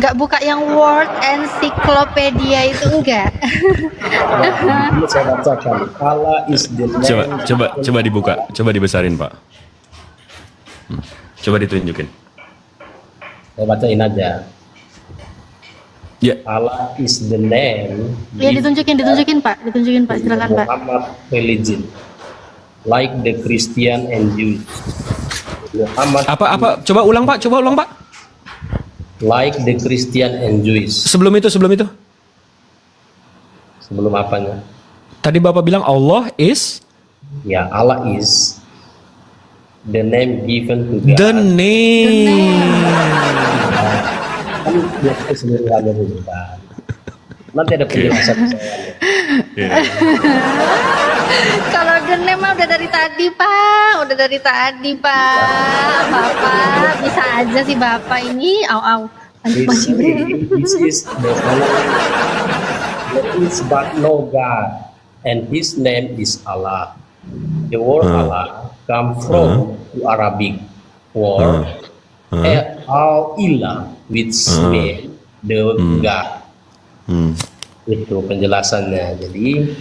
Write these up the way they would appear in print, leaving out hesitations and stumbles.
Enggak buka yang World Encyclopedia itu enggak. Nah, ini saya bacakan. Allah is the name. Coba dibuka, coba dibesarin Pak. Coba ditunjukin. Saya bacain aja. Ya. Allah is the name. Ya ditunjukin Pak, silakan Pak. Muhammad religion, like the Christian and Jews. Muhammad. Apa? Coba ulang Pak. Like the Christian and Jews. Sebelum itu. Sebelum apanya? Tadi Bapak bilang Allah is Ya, Allah is the name given to God. the name. Kan dia keseluruhannya dulu kan. Nanti ada penjelasan saya. Kalau genem mah udah dari tadi Pak, Bapak bisa aja sih Bapak ini, This is the following. There is but no God, and His name is Allah. The word Allah come from Arabic word al-ilah, which means the God. Itu penjelasannya. Jadi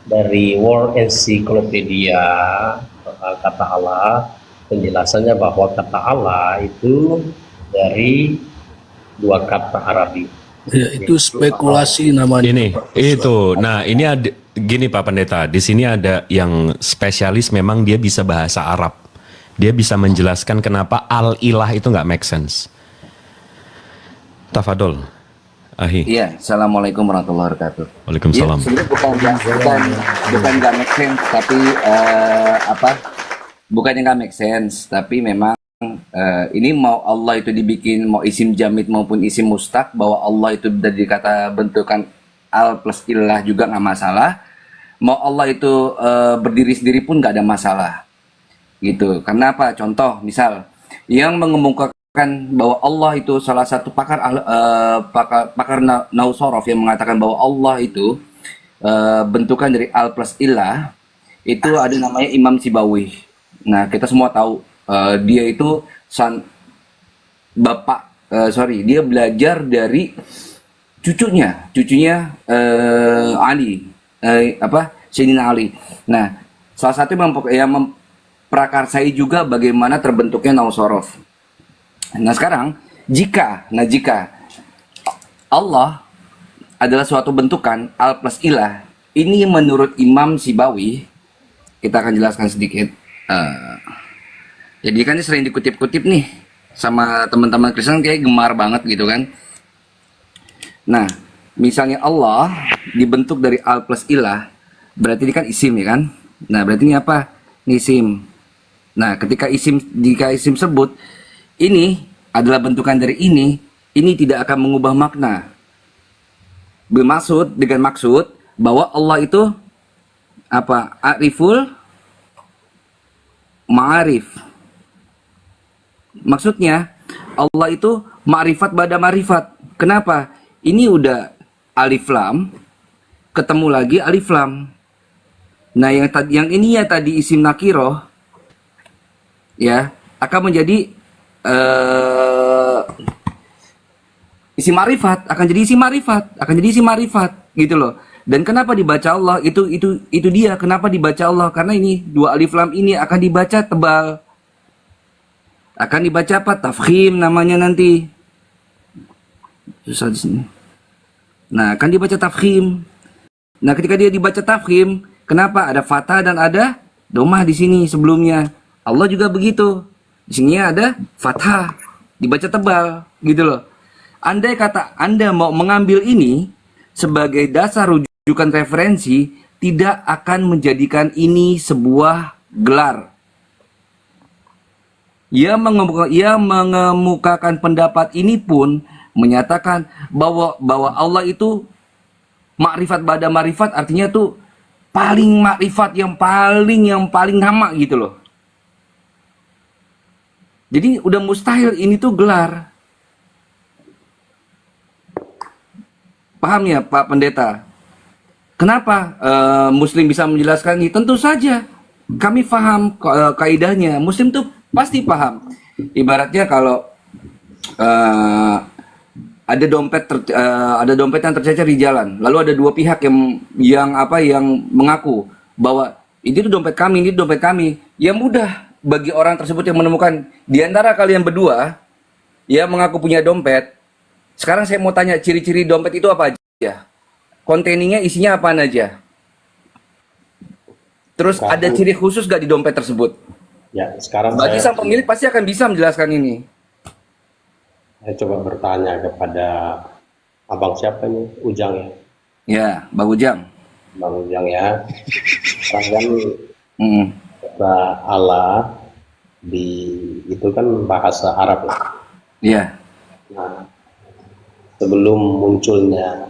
dari World Encyclopedia kata Allah, penjelasannya bahwa kata Allah itu dari dua kata Arabi. Ya, itu spekulasi namanya. Ini itu. Nah, ini ada gini Pak Pendeta. Di sini ada yang spesialis, memang dia bisa bahasa Arab. Dia bisa menjelaskan kenapa al-ilah itu nggak make sense. Tafadol. Ahi. Iya, assalamualaikum warahmatullahi wabarakatuh. Waalaikumsalam. Ya, sebenarnya bukan nggak make sense, tapi bukannya nggak make sense, tapi memang ini mau Allah itu dibikin mau isim jamid maupun isim mustaq, bahwa Allah itu dari kata bentukan al plus ilah juga nggak masalah. Mau Allah itu berdiri sendiri pun nggak ada masalah, gitu. Karena apa? Contoh, misal yang mengemukakan bahwa Allah itu salah satu pakar Nausorof yang mengatakan bahwa Allah itu bentukan dari al plus ilah, itu ada namanya Imam Sibawi. Nah, kita semua tahu dia itu dia belajar dari cucunya Ali, Sayyidina Ali. Nah, salah satu yang memprakarsai juga bagaimana terbentuknya Nausorof. Nah, sekarang jika Allah adalah suatu bentukan al plus ilah, ini menurut Imam Sibawi, kita akan jelaskan sedikit. Jadi kan ini sering dikutip-kutip nih sama teman-teman Kristen, kayak gemar banget gitu kan. Nah, misalnya Allah dibentuk dari al plus ilah, berarti ini kan isim ya kan. Nah, berarti ini apa? Ini isim. Nah, jika isim sebut ini adalah bentukan dari ini tidak akan mengubah makna. Dengan maksud bahwa Allah itu apa? Ariful ma'arif. Maksudnya Allah itu ma'rifat ba'da ma'rifat. Kenapa? Ini udah alif lam, ketemu lagi alif lam. Nah, yang ini ya tadi isim nakiroh, ya, akan menjadi isim ma'rifat, akan jadi isim ma'rifat, gitu loh. Dan kenapa dibaca Allah? Itu dia kenapa dibaca Allah, karena ini dua alif lam ini akan dibaca tebal. Akan dibaca apa? Tafkhim namanya nanti. Susah di sini. Nah, akan dibaca tafkhim. Nah, ketika dia dibaca tafkhim, kenapa ada fathah dan ada domah di sini sebelumnya? Allah juga begitu. Di sini ada fathah, dibaca tebal, gitu loh. Andai kata Anda mau mengambil ini sebagai dasar rujukan referensi, tidak akan menjadikan ini sebuah gelar. Ia mengemukakan pendapat ini pun menyatakan bahwa Allah itu makrifat ba'da makrifat, artinya tuh paling makrifat, yang paling nama gitu loh. Jadi udah mustahil ini tuh gelar. Paham ya Pak Pendeta? Kenapa Muslim bisa menjelaskan ini? Tentu saja kami paham kaidahnya. Muslim tuh pasti paham. Ibaratnya kalau eh, ada dompet yang tercecer di jalan, lalu ada dua pihak yang mengaku bahwa ini tuh dompet kami, ini dompet kami. Ya mudah bagi orang tersebut yang menemukan di antara kalian berdua yang mengaku punya dompet. Sekarang saya mau tanya ciri-ciri dompet itu apa aja? Kontainingnya isinya apa aja? Terus ada ciri khusus gak di dompet tersebut? Ya, sekarang Bagi saya sang pemilik pasti akan bisa menjelaskan ini. coba bertanya kepada abang siapa nih, Ujang ya, Ya, Bang Ujang. Bang Ujang ya. Sekarang kan Hmm. kata Allah itu kan bahasa Arab ya. Ya. Nah, sebelum munculnya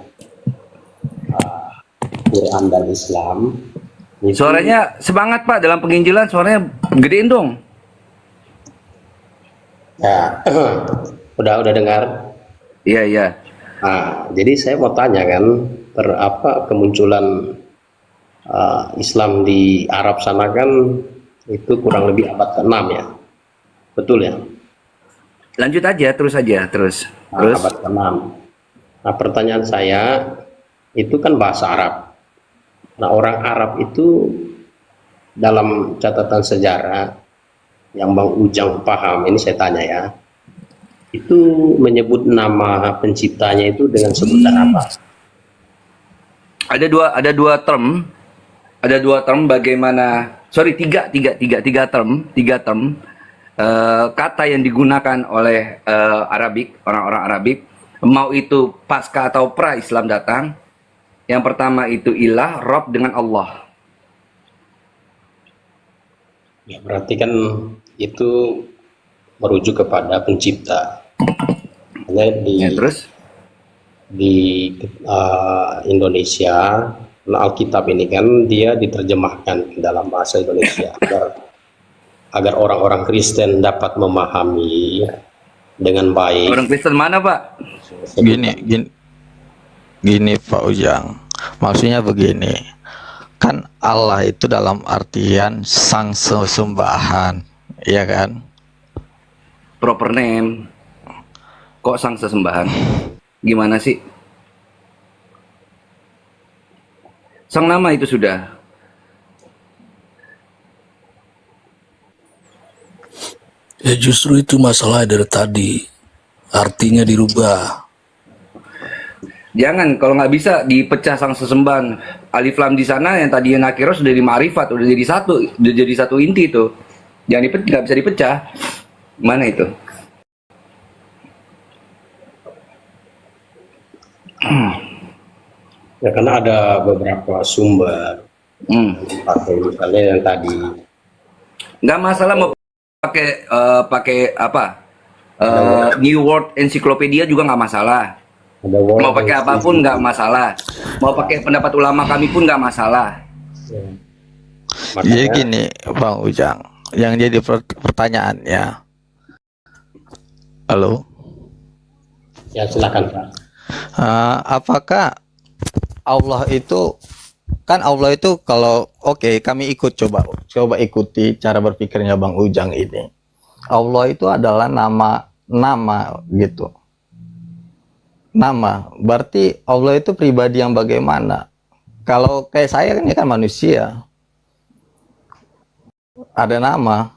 Quran dan Islam, itu Suaranya semangat Pak dalam penginjilan, suaranya gedein dong. ya udah dengar. Iya, iya. Nah, jadi saya mau tanya kan, kemunculan Islam di Arab sana kan itu kurang lebih abad ke-6 ya, betul ya? Lanjut aja, terus aja, terus. Nah, abad ke-6. Nah, pertanyaan saya, itu kan bahasa Arab. Nah, orang Arab itu dalam catatan sejarah yang Bang Ujang paham, ini saya tanya ya, itu menyebut nama penciptanya itu dengan sebutan apa? Ada dua term bagaimana, sorry, tiga term kata yang digunakan oleh orang-orang Arabik, mau itu pasca atau pra Islam datang. Yang pertama itu ilah, Rob dengan Allah. Ya, berarti kan itu merujuk kepada pencipta. Hanya Ya, terus? di Indonesia, Alkitab ini kan dia diterjemahkan dalam bahasa Indonesia agar orang-orang Kristen dapat memahami dengan baik. Orang Kristen mana Pak? Gini Pak Ujang, maksudnya begini, kan Allah itu dalam artian sang sesembahan, ya kan? Proper name. Kok sang sesembahan? Gimana sih? Sang nama itu sudah. Ya justru itu masalah dari tadi. Artinya dirubah. Jangan, kalau nggak bisa dipecah sang sesembahan. Alif lam di sana yang tadinya nakiro sudah di ma'rifat, udah jadi satu inti itu. Jangan dipecah, nggak bisa dipecah. Mana itu? Ya, karena ada beberapa sumber, misalnya yang tadi. Nggak masalah mau pakai apa? New World Encyclopedia juga nggak masalah. Mau pakai apapun nggak masalah. Mau pakai pendapat ulama kami pun nggak masalah. Jadi gini Bang Ujang, yang jadi pertanyaannya, halo? Ya, silakan Pak. Apakah Allah itu, kan Allah itu kalau kami coba ikuti cara berpikirnya Bang Ujang ini. Allah itu adalah nama gitu. Nama, berarti Allah itu pribadi yang bagaimana? Kalau kayak saya kan, ini kan manusia, ada nama.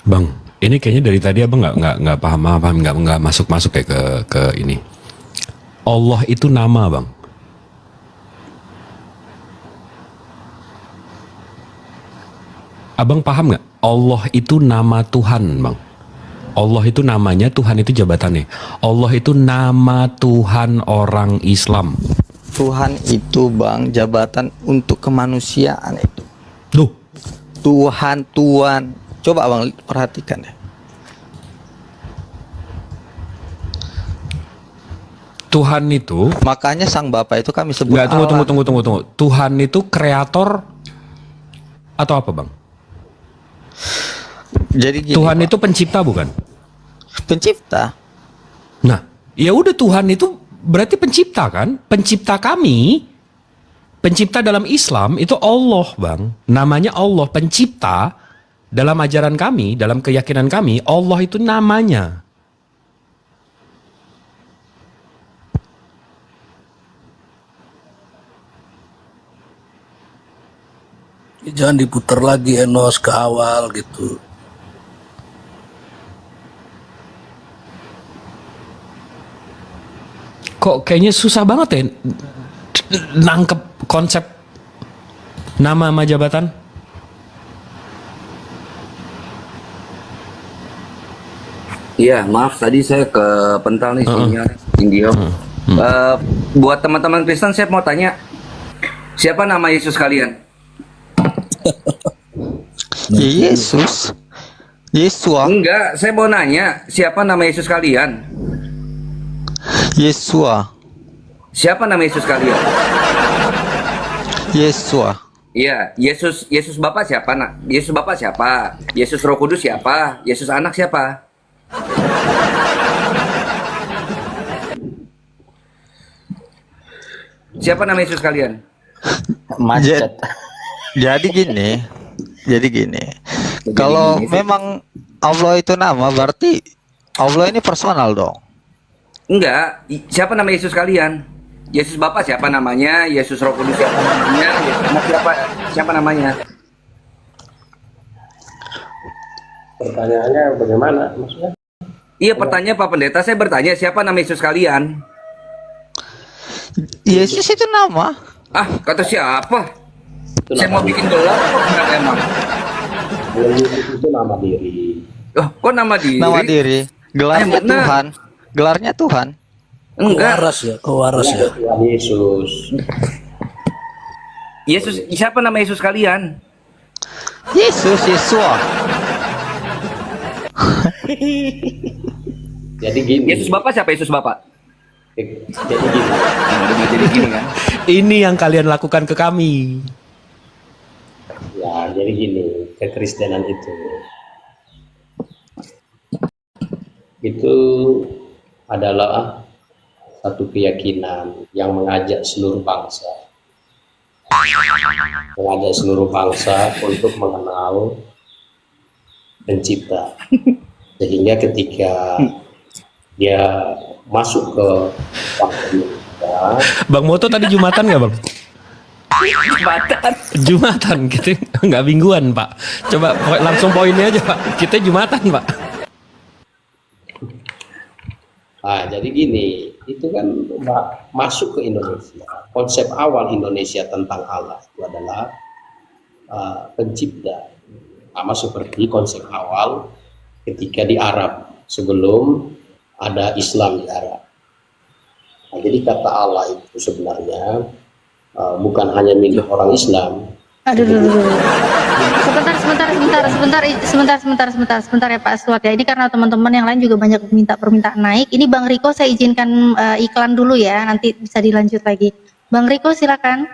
Bang, ini kayaknya dari tadi abang nggak paham, nggak masuk kayak ke ini. Allah itu nama, Bang. Abang paham nggak? Allah itu nama Tuhan, Bang. Allah itu namanya, Tuhan itu jabatannya. Allah itu nama Tuhan orang Islam. Tuhan itu Bang, jabatan untuk kemanusiaan itu. Duh. Tuhan. Coba Abang perhatikan deh. Tuhan itu, makanya sang Bapa itu kami sebut nggak, Allah. tunggu. Tuhan itu kreator atau apa, Bang? Jadi gini, Tuhan Pak, itu pencipta bukan? pencipta. Nah, ya udah, Tuhan itu berarti pencipta kan? Pencipta kami Pencipta dalam Islam itu Allah, Bang. Namanya Allah, pencipta. Dalam ajaran kami, dalam keyakinan kami, Allah itu namanya. Jangan diputar lagi Enos ke awal gitu. Kok kayaknya susah banget ya nangkep konsep nama sama jabatan? Iya, maaf tadi saya ke pental nih sinyal Indio. Buat teman-teman Kristen saya mau tanya, siapa nama Yesus kalian? Yesus. Yesua. Enggak, saya mau nanya, siapa nama Yesus kalian? Yesua. Siapa nama Yesus kalian? Yesua. Iya, Yesus Bapak siapa? Nak? Yesus Bapak siapa? Yesus Roh Kudus siapa? Yesus Anak siapa? Siapa nama Yesus kalian? Macet. Jadi gini. Kalau memang Allah itu nama, berarti Allah ini personal dong. Enggak, siapa nama Yesus kalian? Yesus Bapak siapa namanya? Yesus Roh Kudus siapa namanya? Yesus Anak siapa namanya? Pertanyaannya bagaimana maksudnya? Iya, pertanyaan Pak Pendeta, saya bertanya siapa nama Yesus kalian? Yesus itu nama. Ah, kata siapa? Itu Saya mau bikin gelar kok benar emang. Kalau Yesus itu nama diri. Oh, kok nama diri? Nama diri. Gelarnya benar. Tuhan. Gelarnya Tuhan. Enggak. Kewaras ya. Tuhan Yesus. Yesus, siapa nama Yesus kalian? Yesus, Yesua. Jadi gini. Yesus Bapak siapa Yesus Bapak? Jadi gini. Nah, udah jadi gini kan. Ini yang kalian lakukan ke kami. Ya, jadi gini, kekristenan itu adalah satu keyakinan yang mengajak seluruh bangsa untuk mengenal pencipta, sehingga ketika dia masuk ke bangsa Indonesia, Bang Moto tadi Jumatan nggak, Bang? Jumatan. Jumatan, kita nggak mingguan, Pak. Coba langsung poinnya aja, Pak. Kita Jumatan, Pak. nah, jadi gini, itu kan masuk ke Indonesia. Konsep awal Indonesia tentang Allah itu adalah pencipta, sama seperti konsep awal ketika di Arab sebelum ada Islam di Arab. Nah, jadi kata Allah itu sebenarnya bukan hanya milik orang Islam. Aduh. Sebentar ya Pak Aswad ya. Ini karena teman-teman yang lain juga banyak permintaan naik. Ini Bang Riko saya izinkan iklan dulu ya. Nanti bisa dilanjut lagi. Bang Riko silakan.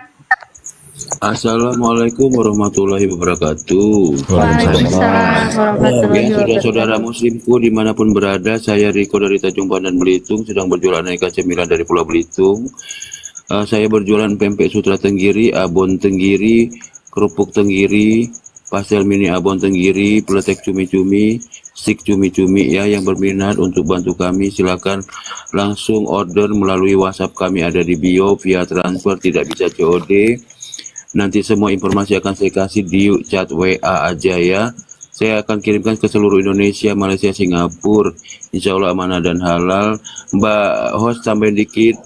Assalamualaikum warahmatullahi wabarakatuh. Waalaikumsalam warahmatullahi Ya, wabarakatuh. saudara muslimku dimanapun berada, saya Riko dari Tanjung Pandan Belitung, sedang berjualan aneka cemilan dari Pulau Belitung. Saya berjualan pempek sutra tenggiri, abon tenggiri, kerupuk tenggiri, pastel mini abon tenggiri, peletek cumi-cumi, stik cumi-cumi ya. Yang berminat untuk bantu kami silakan langsung order melalui WhatsApp kami, ada di bio, via transfer, tidak bisa COD. Nanti semua informasi akan saya kasih di chat WA aja ya. Saya akan kirimkan ke seluruh Indonesia, Malaysia, Singapura. Insya Allah amanah dan halal. Mbak host tambahin dikit.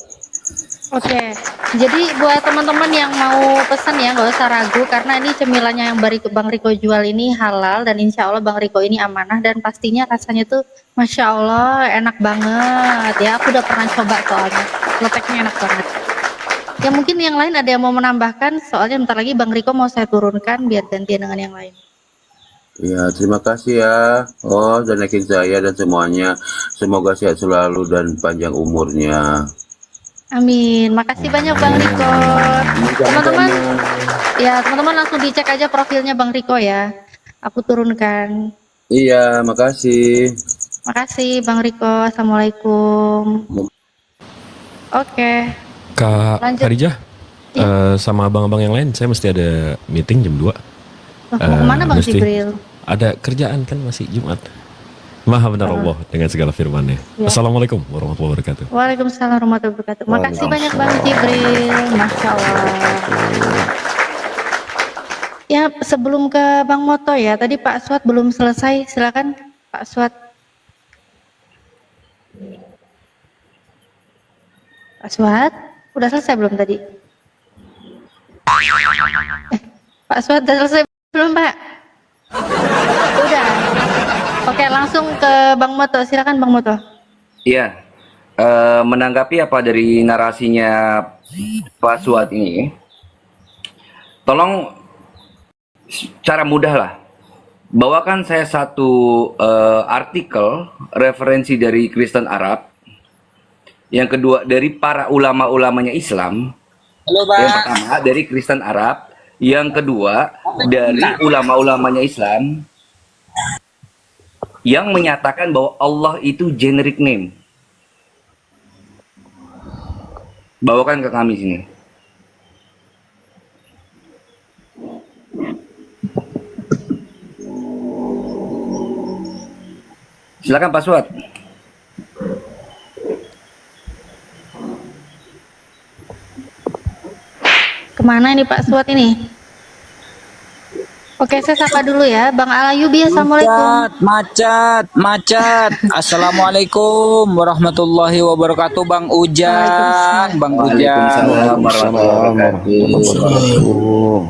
Oke, jadi buat teman-teman yang mau pesan ya nggak usah ragu karena ini cemilannya yang Bang Riko jual ini halal dan insya Allah Bang Riko ini amanah dan pastinya rasanya tuh Masya Allah enak banget ya. Aku udah pernah coba soalnya, leteknya enak banget. Ya mungkin yang lain ada yang mau menambahkan soalnya bentar lagi Bang Riko mau saya turunkan biar gantian dengan yang lain. Ya, terima kasih ya. Oh, dan yakin saya dan semuanya. Semoga sehat selalu dan panjang umurnya. Amin. Makasih banyak Bang Riko. Teman-teman, ya teman-teman langsung dicek aja profilnya Bang Riko ya. Aku turunkan. Iya, makasih. Makasih Bang Riko. Assalamualaikum. Oke. Kak Lanjut. Harijah, Sama abang-abang yang lain, saya mesti ada meeting jam 2. Loh, mau kemana Bang mesti Jibril? ada kerjaan kan, masih Jumat. Maha benar Allah dengan segala firman-Nya. Ya. Assalamualaikum warahmatullahi wabarakatuh. Waalaikumsalam warahmatullahi wabarakatuh. Makasih banyak Bang Jibril. Masya Allah. Ya, sebelum ke Bang Moto ya, tadi Pak Swat belum selesai. Silakan Pak Swat. Pak Swat, udah selesai belum tadi? Pak Swat udah selesai belum Pak? Udah. Oke, langsung ke Bang Moto. Silakan Bang Moto. Iya. Menanggapi apa dari narasinya Pak Suat ini, tolong cara mudah lah. Bawakan saya satu artikel referensi dari Kristen Arab. Yang kedua dari para ulama-ulamanya Islam. Halo, Pak. Yang pertama dari Kristen Arab, yang kedua dari ulama-ulamanya Islam yang menyatakan bahwa Allah itu generic name. Bawakan ke kami sini. Silakan Pak Suat. Kemana ini Pak Suat ini? Oke, saya sapa dulu ya, Bang Alayubi. Assalamualaikum. Macet. Assalamualaikum warahmatullahi wabarakatuh, Bang Ujang. Bang Ujang. Waalaikumsalam warahmatullahi wabarakatuh.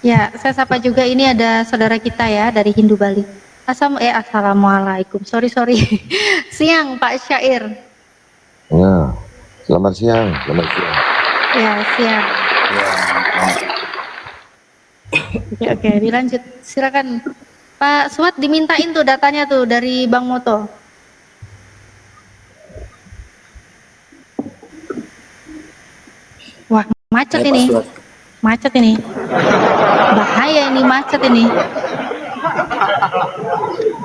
Ya, saya sapa juga, ini ada saudara kita ya dari Hindu Bali. Assalamualaikum. Sorry. Siang Pak Syair. Ya, selamat siang. Ya, siang. Oke, dilanjut. Silakan Pak Suat, dimintain tuh datanya tuh dari Bang Moto. Wah, macet Pak ini. Suat. Macet ini. Bahaya ini, macet ini.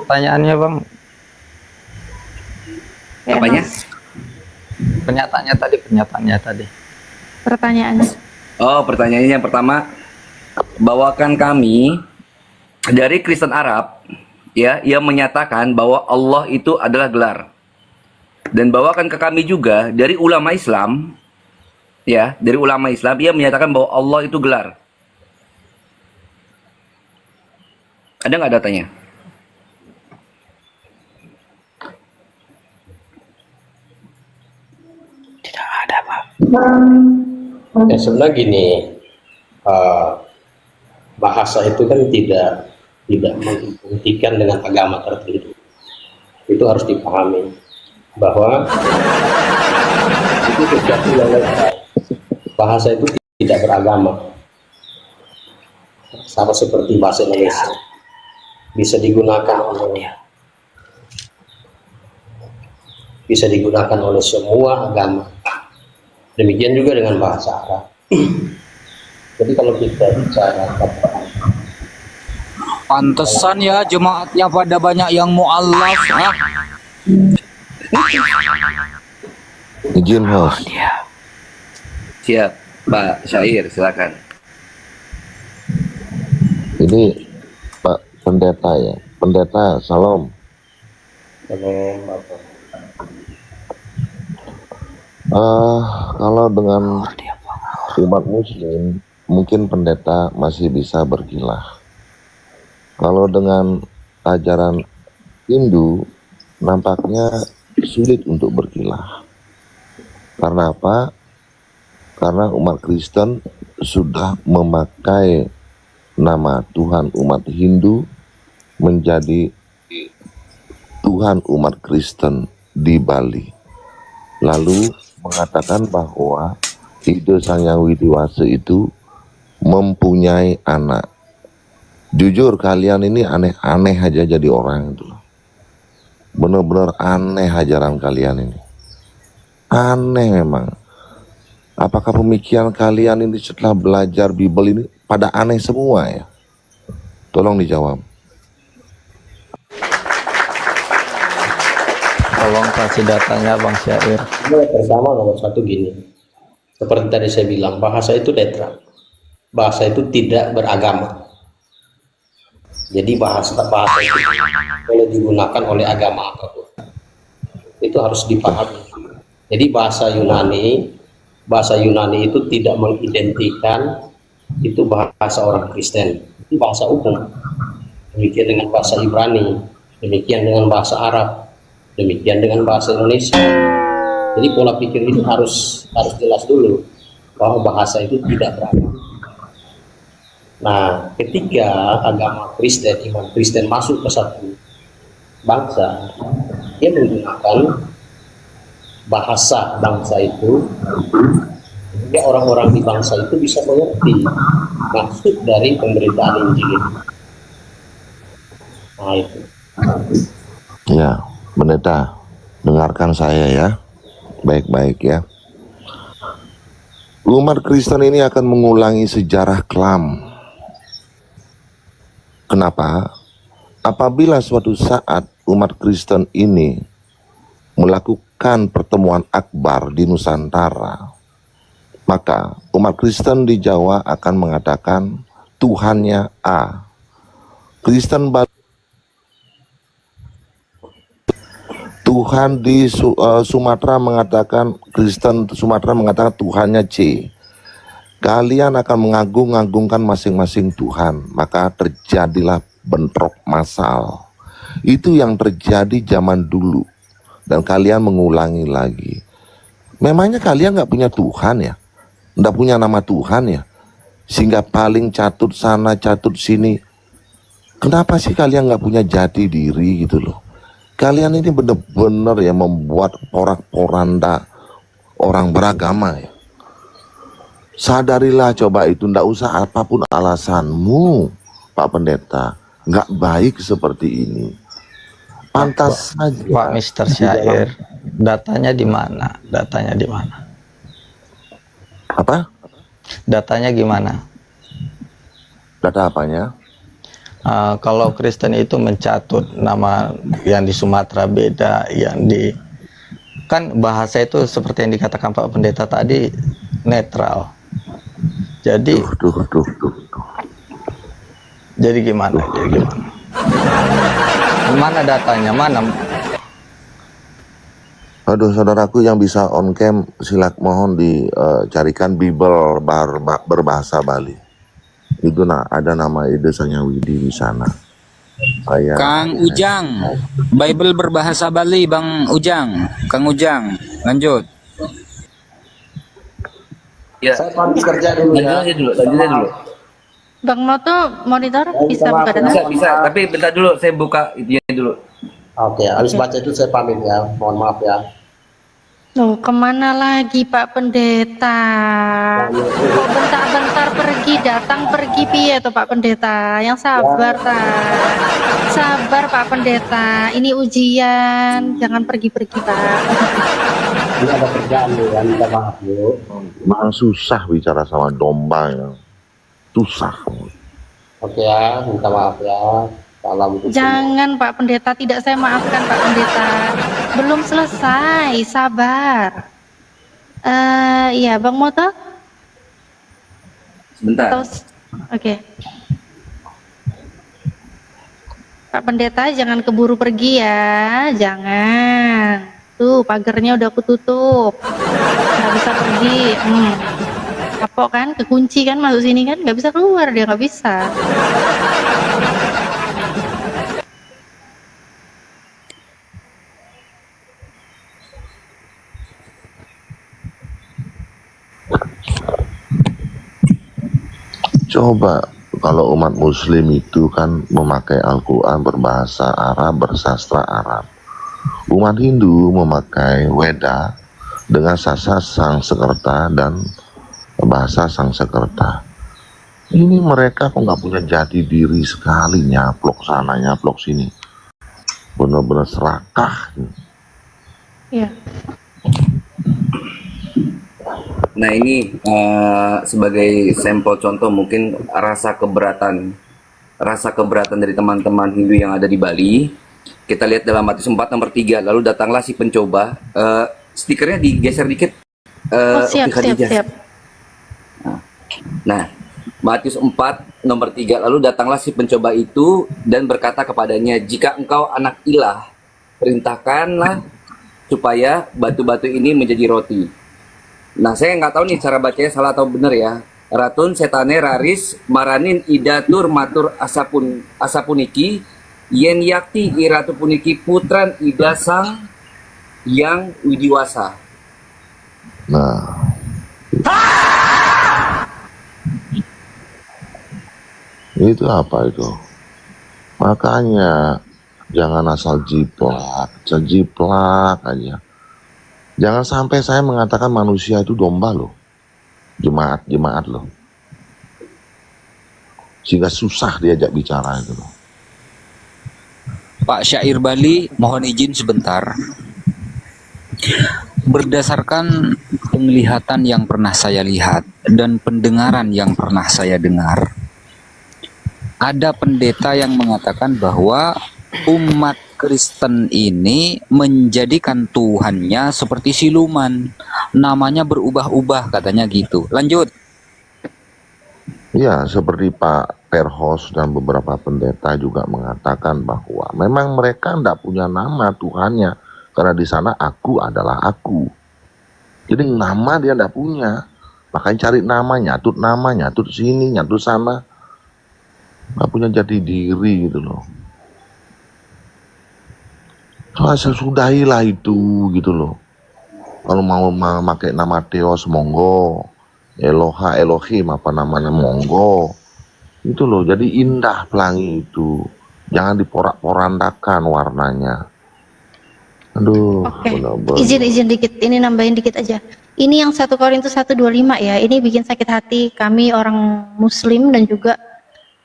Pertanyaannya Bang, Ya, Apanya? pernyataannya tadi. Pertanyaannya. Oh, pertanyaannya yang pertama, bawakan kami dari Kristen Arab ya yang menyatakan bahwa Allah itu adalah gelar. Dan bawakan ke kami juga dari ulama Islam ya, dari ulama Islam yang menyatakan bahwa Allah itu gelar. Ada nggak datanya? Tidak ada, Pak. Ya sebenarnya gini, bahasa itu kan tidak menghentikan dengan agama tertentu. Itu harus dipahami bahwa itu sesuatu yang legal. Bahasa itu tidak beragama, sama seperti bahasa Indonesia, bisa digunakan oleh semua agama. Demikian juga dengan bahasa Arab. Jadi kalau kita bicara Pantesan ya jemaatnya pada banyak yang mu'allaf. Izin host. Siap, Pak Syair, silakan. Ini Pak Pendeta ya. Pendeta, salam. Kalau dengan umat muslim, mungkin pendeta masih bisa berkilah. Kalau dengan ajaran Hindu, nampaknya sulit untuk berkilah. Karena apa? Karena umat Kristen sudah memakai nama Tuhan umat Hindu menjadi Tuhan umat Kristen di Bali. Lalu mengatakan bahwa Ida Sang Yang Widi-Wasa itu mempunyai anak. Jujur kalian ini aneh-aneh aja jadi orang itu. Benar-benar aneh ajaran kalian ini. Aneh memang. Apakah pemikiran kalian ini setelah belajar Bible ini pada aneh semua ya? Tolong dijawab. Tolong kasih datanya Bang Syair. pertama nomor satu gini, Seperti tadi saya bilang, bahasa itu netral. Bahasa itu tidak beragama. Jadi bahasa itu boleh digunakan oleh agama apapun. Itu harus dipahami. Jadi bahasa Yunani itu tidak mengidentikan itu bahasa orang Kristen. Itu bahasa umum. Demikian dengan bahasa Ibrani, demikian dengan bahasa Arab, demikian dengan bahasa Indonesia. Jadi pola pikir itu harus jelas dulu bahwa bahasa itu tidak beragama. Nah, ketika agama Kristen, iman Kristen masuk ke satu bangsa, dia menggunakan bahasa bangsa itu, sehingga orang-orang di bangsa itu bisa mengerti maksud dari pemberitaan Injil itu. Nah itu. Ya, pendeta, dengarkan saya ya, baik-baik ya. Umat Kristen ini akan mengulangi sejarah kelam. Kenapa? Apabila suatu saat umat Kristen ini melakukan pertemuan akbar di Nusantara, maka umat Kristen di Jawa akan mengatakan Tuhannya A. Kristen Tuhan di Sumatera mengatakan, Kristen Sumatera mengatakan Tuhannya C. Kalian akan mengagung-agungkan masing-masing Tuhan, maka terjadilah bentrok massal. Itu yang terjadi zaman dulu, dan kalian mengulangi lagi. Memangnya kalian nggak punya Tuhan ya? Nggak punya nama Tuhan ya? Sehingga paling catut sana, catut sini. Kenapa sih kalian nggak punya jati diri gitu loh? Kalian ini benar-benar ya membuat porak-poranda orang beragama ya. Sadarilah coba itu, ndak usah apapun alasanmu, Pak Pendeta, nggak baik seperti ini. Pantas saja. Pak Mister Syair, datanya di mana? Datanya di mana? Apa? Datanya gimana? Data apanya? Kalau Kristen itu mencatut nama yang di Sumatera beda, yang di kan bahasa itu seperti yang dikatakan Pak Pendeta tadi netral. Jadi, jadi gimana? Jadi gimana? Mana datanya? Mana? Aduh, saudaraku yang bisa on cam, silak mohon dicarikan Bible berbahasa Bali. Itu ada nama Idesanya Widi di sana. Saya Kang Ujang, Bible berbahasa Bali, Bang Ujang. Kang Ujang, lanjut. Ya. Saya pamit kerja dulu ya. Lanjut dulu. Bang Moto monitor bisa buka data? Bisa, tapi bentar dulu saya buka itunya dulu. Oke, habis baca itu saya pamit ya. Mohon maaf ya. Loh, kemana lagi Pak Pendeta? Kok bentar-bentar pergi, datang pergi piye tuh Pak Pendeta? Yang sabar sabar Pak Pendeta. Ini ujian, jangan pergi-pergi Pak. Ini ada kerjaan nih ya, minta maaf yuk. memang susah bicara sama domba ya. Susah. Oke ya, minta maaf ya. Salam untuk semua. Jangan Pak Pendeta, tidak saya maafkan Pak Pendeta. Belum selesai, sabar. Iya Bang Moto? Sebentar. Oke. Pak Pendeta jangan keburu pergi ya, jangan. Tuh pagarnya udah aku tutup, nggak bisa pergi. Kapok kan, kekunci kan masuk sini kan, nggak bisa keluar dia, nggak bisa. Coba kalau umat muslim itu kan memakai Al-Quran berbahasa Arab, bersastra Arab. Umat Hindu memakai Weda dengan sastra Sangsekerta dan bahasa Sangsekerta. Ini mereka kok nggak punya jati diri sekali, nyaplok sana, nyaplok sini. Benar-benar serakah. Iya. Nah ini sebagai sampel contoh mungkin rasa keberatan dari teman-teman Hindu yang ada di Bali. Kita lihat dalam Matius 4 nomor 3, lalu datanglah si pencoba. Stikernya digeser dikit, Oh, Ukti siap, siap, Khadijah. siap. Nah, Matius 4 nomor 3, lalu datanglah si pencoba itu dan berkata kepadanya, jika engkau anak ilah, perintahkanlah supaya batu-batu ini menjadi roti. Nah, saya nggak tahu nih cara bacanya salah atau benar ya. Ratun setane raris maranin idatur matur asapuniki yen yakti iratu puniki putran ida sang yang widiwasa. Nah, itu apa itu? Makanya jangan asal jiplak aja. Jangan sampai saya mengatakan manusia itu domba loh, jemaat loh, sehingga susah diajak bicara itu loh. Pak Syair Bali, mohon izin sebentar. Berdasarkan penglihatan yang pernah saya lihat dan pendengaran yang pernah saya dengar, ada pendeta yang mengatakan bahwa umat Kristen ini menjadikan Tuhannya seperti siluman, namanya berubah-ubah katanya gitu. Lanjut. Iya, seperti Pak Perhos dan beberapa pendeta juga mengatakan bahwa memang mereka tidak punya nama Tuhannya, karena di sana aku adalah aku. Jadi nama dia tidak punya, makanya cari nama, nyatut sini, nyatut sana, nggak punya jati diri gitu loh. Soalnya sudahilah itu gitu loh. Kalau mau memakai nama Theos, monggo. Eloha, Elohim, apa namanya, monggo. Itu loh, jadi indah pelangi itu. Jangan diporak-porandakan warnanya. Aduh, Oke, benar-benar. izin dikit, ini nambahin dikit aja. Ini yang 1 Korintus 1:25 ya, ini bikin sakit hati kami orang Muslim dan juga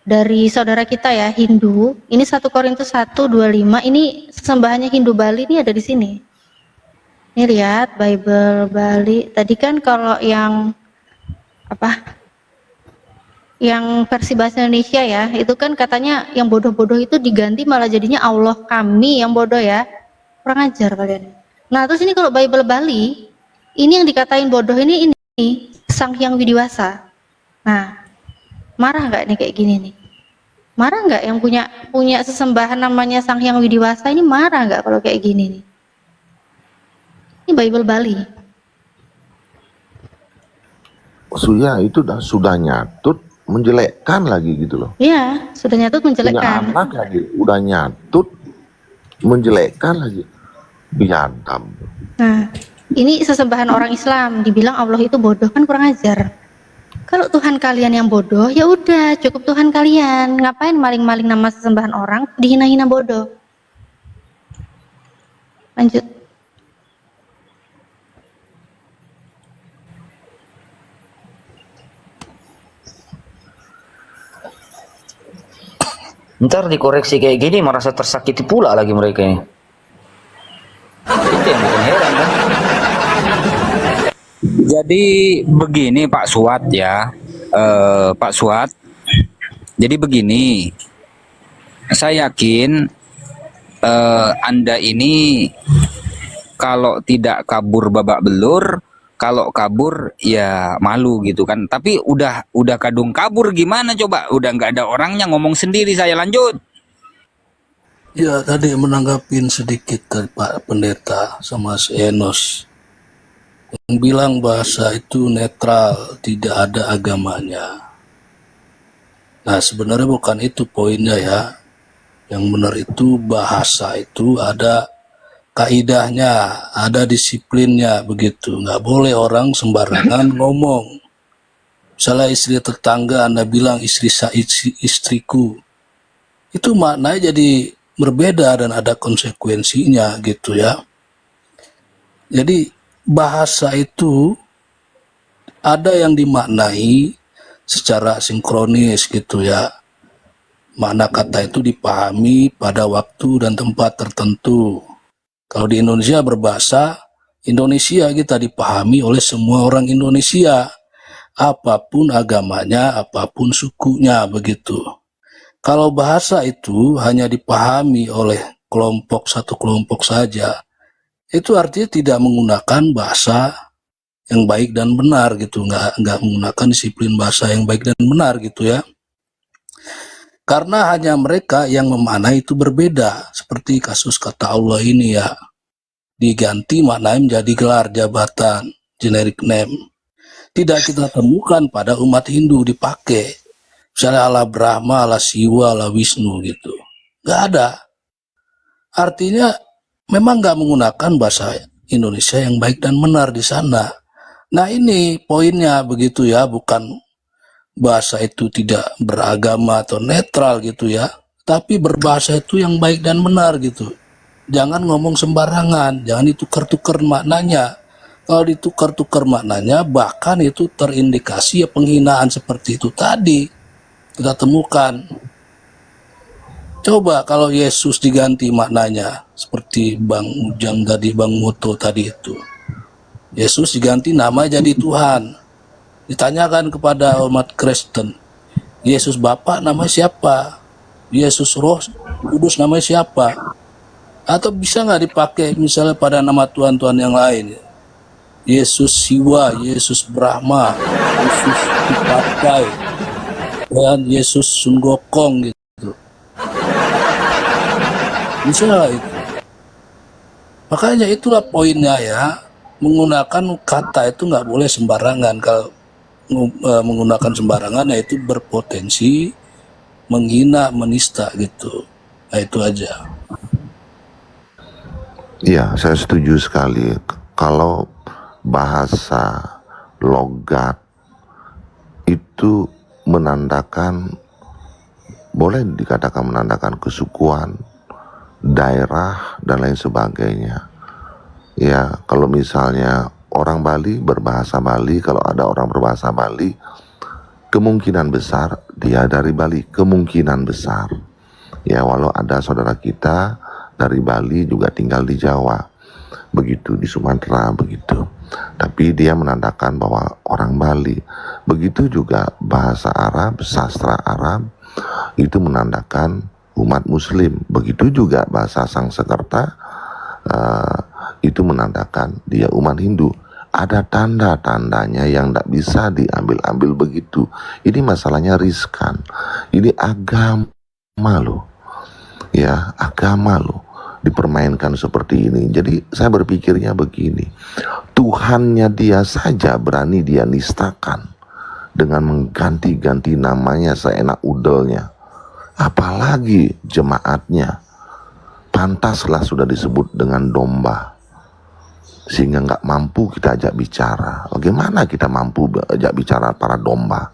dari saudara kita ya, Hindu. Ini 1 Korintus 1:25, ini sesembahannya Hindu Bali ini ada di sini. Ini lihat, Bible Bali. Tadi kan kalau yang yang versi bahasa Indonesia ya, itu kan katanya yang bodoh-bodoh itu diganti malah jadinya Allah kami yang bodoh ya. Kurang ajar kalian. Nah, terus ini kalau Bible Bali, ini yang dikatain bodoh ini Sang Hyang Widiwasa. Nah, marah nggak nih kayak gini nih? Marah nggak yang punya sesembahan namanya Sang Hyang Widiwasa ini, marah nggak kalau kayak gini nih? Ini Bible Bali. Ya itu sudah nyatut, menjelekkan lagi gitu loh. Iya, sudah nyatut Punya menjelekkan. anak lagi, udah nyatut, menjelekkan lagi. Biadab. Nah, ini sesembahan orang Islam, dibilang Allah itu bodoh, kan kurang ajar. Kalau Tuhan kalian yang bodoh, ya udah cukup Tuhan kalian. Ngapain maling-maling nama sesembahan orang, dihina-hina bodoh. Lanjut. Ntar dikoreksi kayak gini merasa tersakiti pula lagi mereka ini. Itu yang bikin heran kan. Jadi begini Pak Suat ya, Pak Suat. Jadi begini, saya yakin Anda ini kalau tidak kabur babak belur, kalau kabur ya malu gitu kan. Tapi udah kadung kabur gimana coba? Udah nggak ada orangnya, ngomong sendiri saya. Lanjut. Ya, tadi menanggapin sedikit dari Pak Pendeta sama si Enos yang bilang bahasa itu netral, tidak ada agamanya. Nah, sebenarnya bukan itu poinnya ya. Yang benar itu bahasa itu ada kaidahnya, ada disiplinnya begitu. Nggak boleh orang sembarangan ngomong. Misalnya istri tetangga Anda bilang istriku, itu maknanya jadi berbeda dan ada konsekuensinya gitu ya. Jadi bahasa itu ada yang dimaknai secara sinkronis gitu ya. Makna kata itu dipahami pada waktu dan tempat tertentu. Kalau di Indonesia berbahasa Indonesia, kita dipahami oleh semua orang Indonesia, apapun agamanya, apapun sukunya begitu. Kalau bahasa itu hanya dipahami oleh satu kelompok saja, itu artinya tidak menggunakan bahasa yang baik dan benar gitu, nggak menggunakan disiplin bahasa yang baik dan benar gitu ya. Karena hanya mereka yang memaknai itu berbeda, seperti kasus kata Allah ini ya, diganti maknanya menjadi gelar jabatan, generic name. Tidak kita temukan pada umat Hindu dipakai, misalnya Allah Brahma, Allah Siwa, Allah Wisnu gitu, nggak ada. Artinya memang nggak menggunakan bahasa Indonesia yang baik dan benar di sana. Nah ini poinnya begitu ya, bukan bahasa itu tidak beragama atau netral gitu ya, tapi berbahasa itu yang baik dan benar gitu. Jangan ngomong sembarangan, jangan ditukar-tukar maknanya. Kalau ditukar-tukar maknanya, bahkan itu terindikasi ya penghinaan seperti itu tadi kita temukan. Coba kalau Yesus diganti maknanya, seperti Bang Ujang tadi, Bang Moto tadi itu. Yesus diganti nama jadi Tuhan. Ditanyakan kepada umat Kristen, Yesus Bapa namanya siapa? Yesus Roh Kudus namanya siapa? Atau bisa nggak dipakai misalnya pada nama Tuhan-Tuhan yang lain? Yesus Siwa, Yesus Brahma, Yesus Dipakai, dan Yesus Sun Gokong gitu. Bisa nggak itu? Makanya itulah poinnya ya, menggunakan kata itu nggak boleh sembarangan. Kalau menggunakan sembarangan, yaitu berpotensi menghina, menista gitu. Nah, itu aja. Ya, saya setuju sekali. Kalau bahasa logat itu menandakan, boleh dikatakan menandakan kesukuan, daerah, dan lain sebagainya. Ya, kalau misalnya orang Bali berbahasa Bali, kalau ada orang berbahasa Bali, kemungkinan besar dia dari Bali, kemungkinan besar. Ya, walau ada saudara kita dari Bali juga tinggal di Jawa, begitu di Sumatera, begitu. Tapi dia menandakan bahwa orang Bali. Begitu juga bahasa Arab, sastra Arab, itu menandakan umat Muslim. Begitu juga bahasa Sangsekerta, itu menandakan dia umat Hindu. Ada tanda-tandanya yang tidak bisa diambil-ambil begitu. Ini masalahnya riskan. Ini agama loh. Ya, agama loh. Dipermainkan seperti ini. Jadi saya berpikirnya begini. Tuhannya dia saja berani dia nistakan dengan mengganti-ganti namanya seenak udelnya. Apalagi jemaatnya. Pantaslah sudah disebut dengan domba, sehingga nggak mampu kita ajak bicara. Bagaimana kita mampu ajak bicara para domba?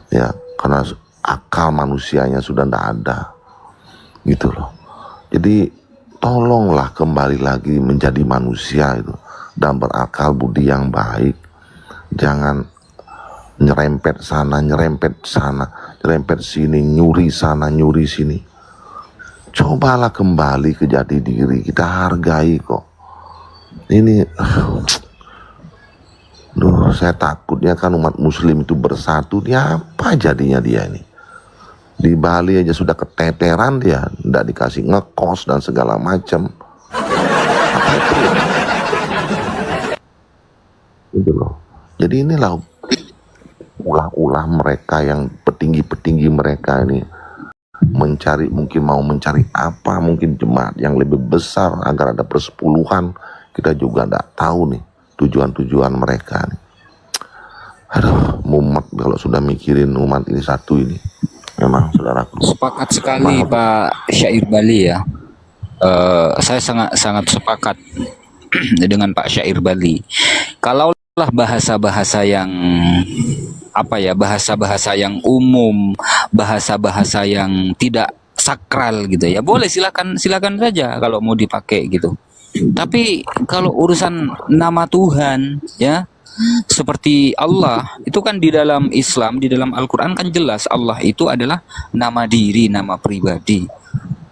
Ya, karena akal manusianya sudah tidak ada, gitu loh. Jadi tolonglah kembali lagi menjadi manusia itu dan berakal budi yang baik. Jangan nyerempet sana, nyerempet sana, nyerempet sini, nyuri sana, nyuri sini. Cobalah kembali ke jati diri, kita hargai kok. Ini, saya takutnya kan umat Muslim itu bersatu, dia apa jadinya dia ini? Di Bali aja sudah keteteran dia, tidak dikasih ngekos dan segala macam. Apa itu? Gitu loh. Jadi inilah ulah-ulah mereka yang petinggi-petinggi mereka ini. Mungkin mau mencari apa, mungkin jemaat yang lebih besar agar ada persepuluhan. Kita juga tidak tahu nih tujuan-tujuan mereka nih. Aduh, mumet kalau sudah mikirin umat ini satu ini. Memang saudaraku. Sepakat sekali Pak Syair Bali ya. Saya sangat sepakat dengan Pak Syair Bali. Kalaulah bahasa-bahasa yang bahasa-bahasa yang umum, bahasa-bahasa yang tidak sakral gitu ya, boleh silakan saja kalau mau dipakai gitu. Tapi kalau urusan nama Tuhan ya, seperti Allah itu kan di dalam Islam, di dalam Al-Quran kan jelas Allah itu adalah nama diri, nama pribadi.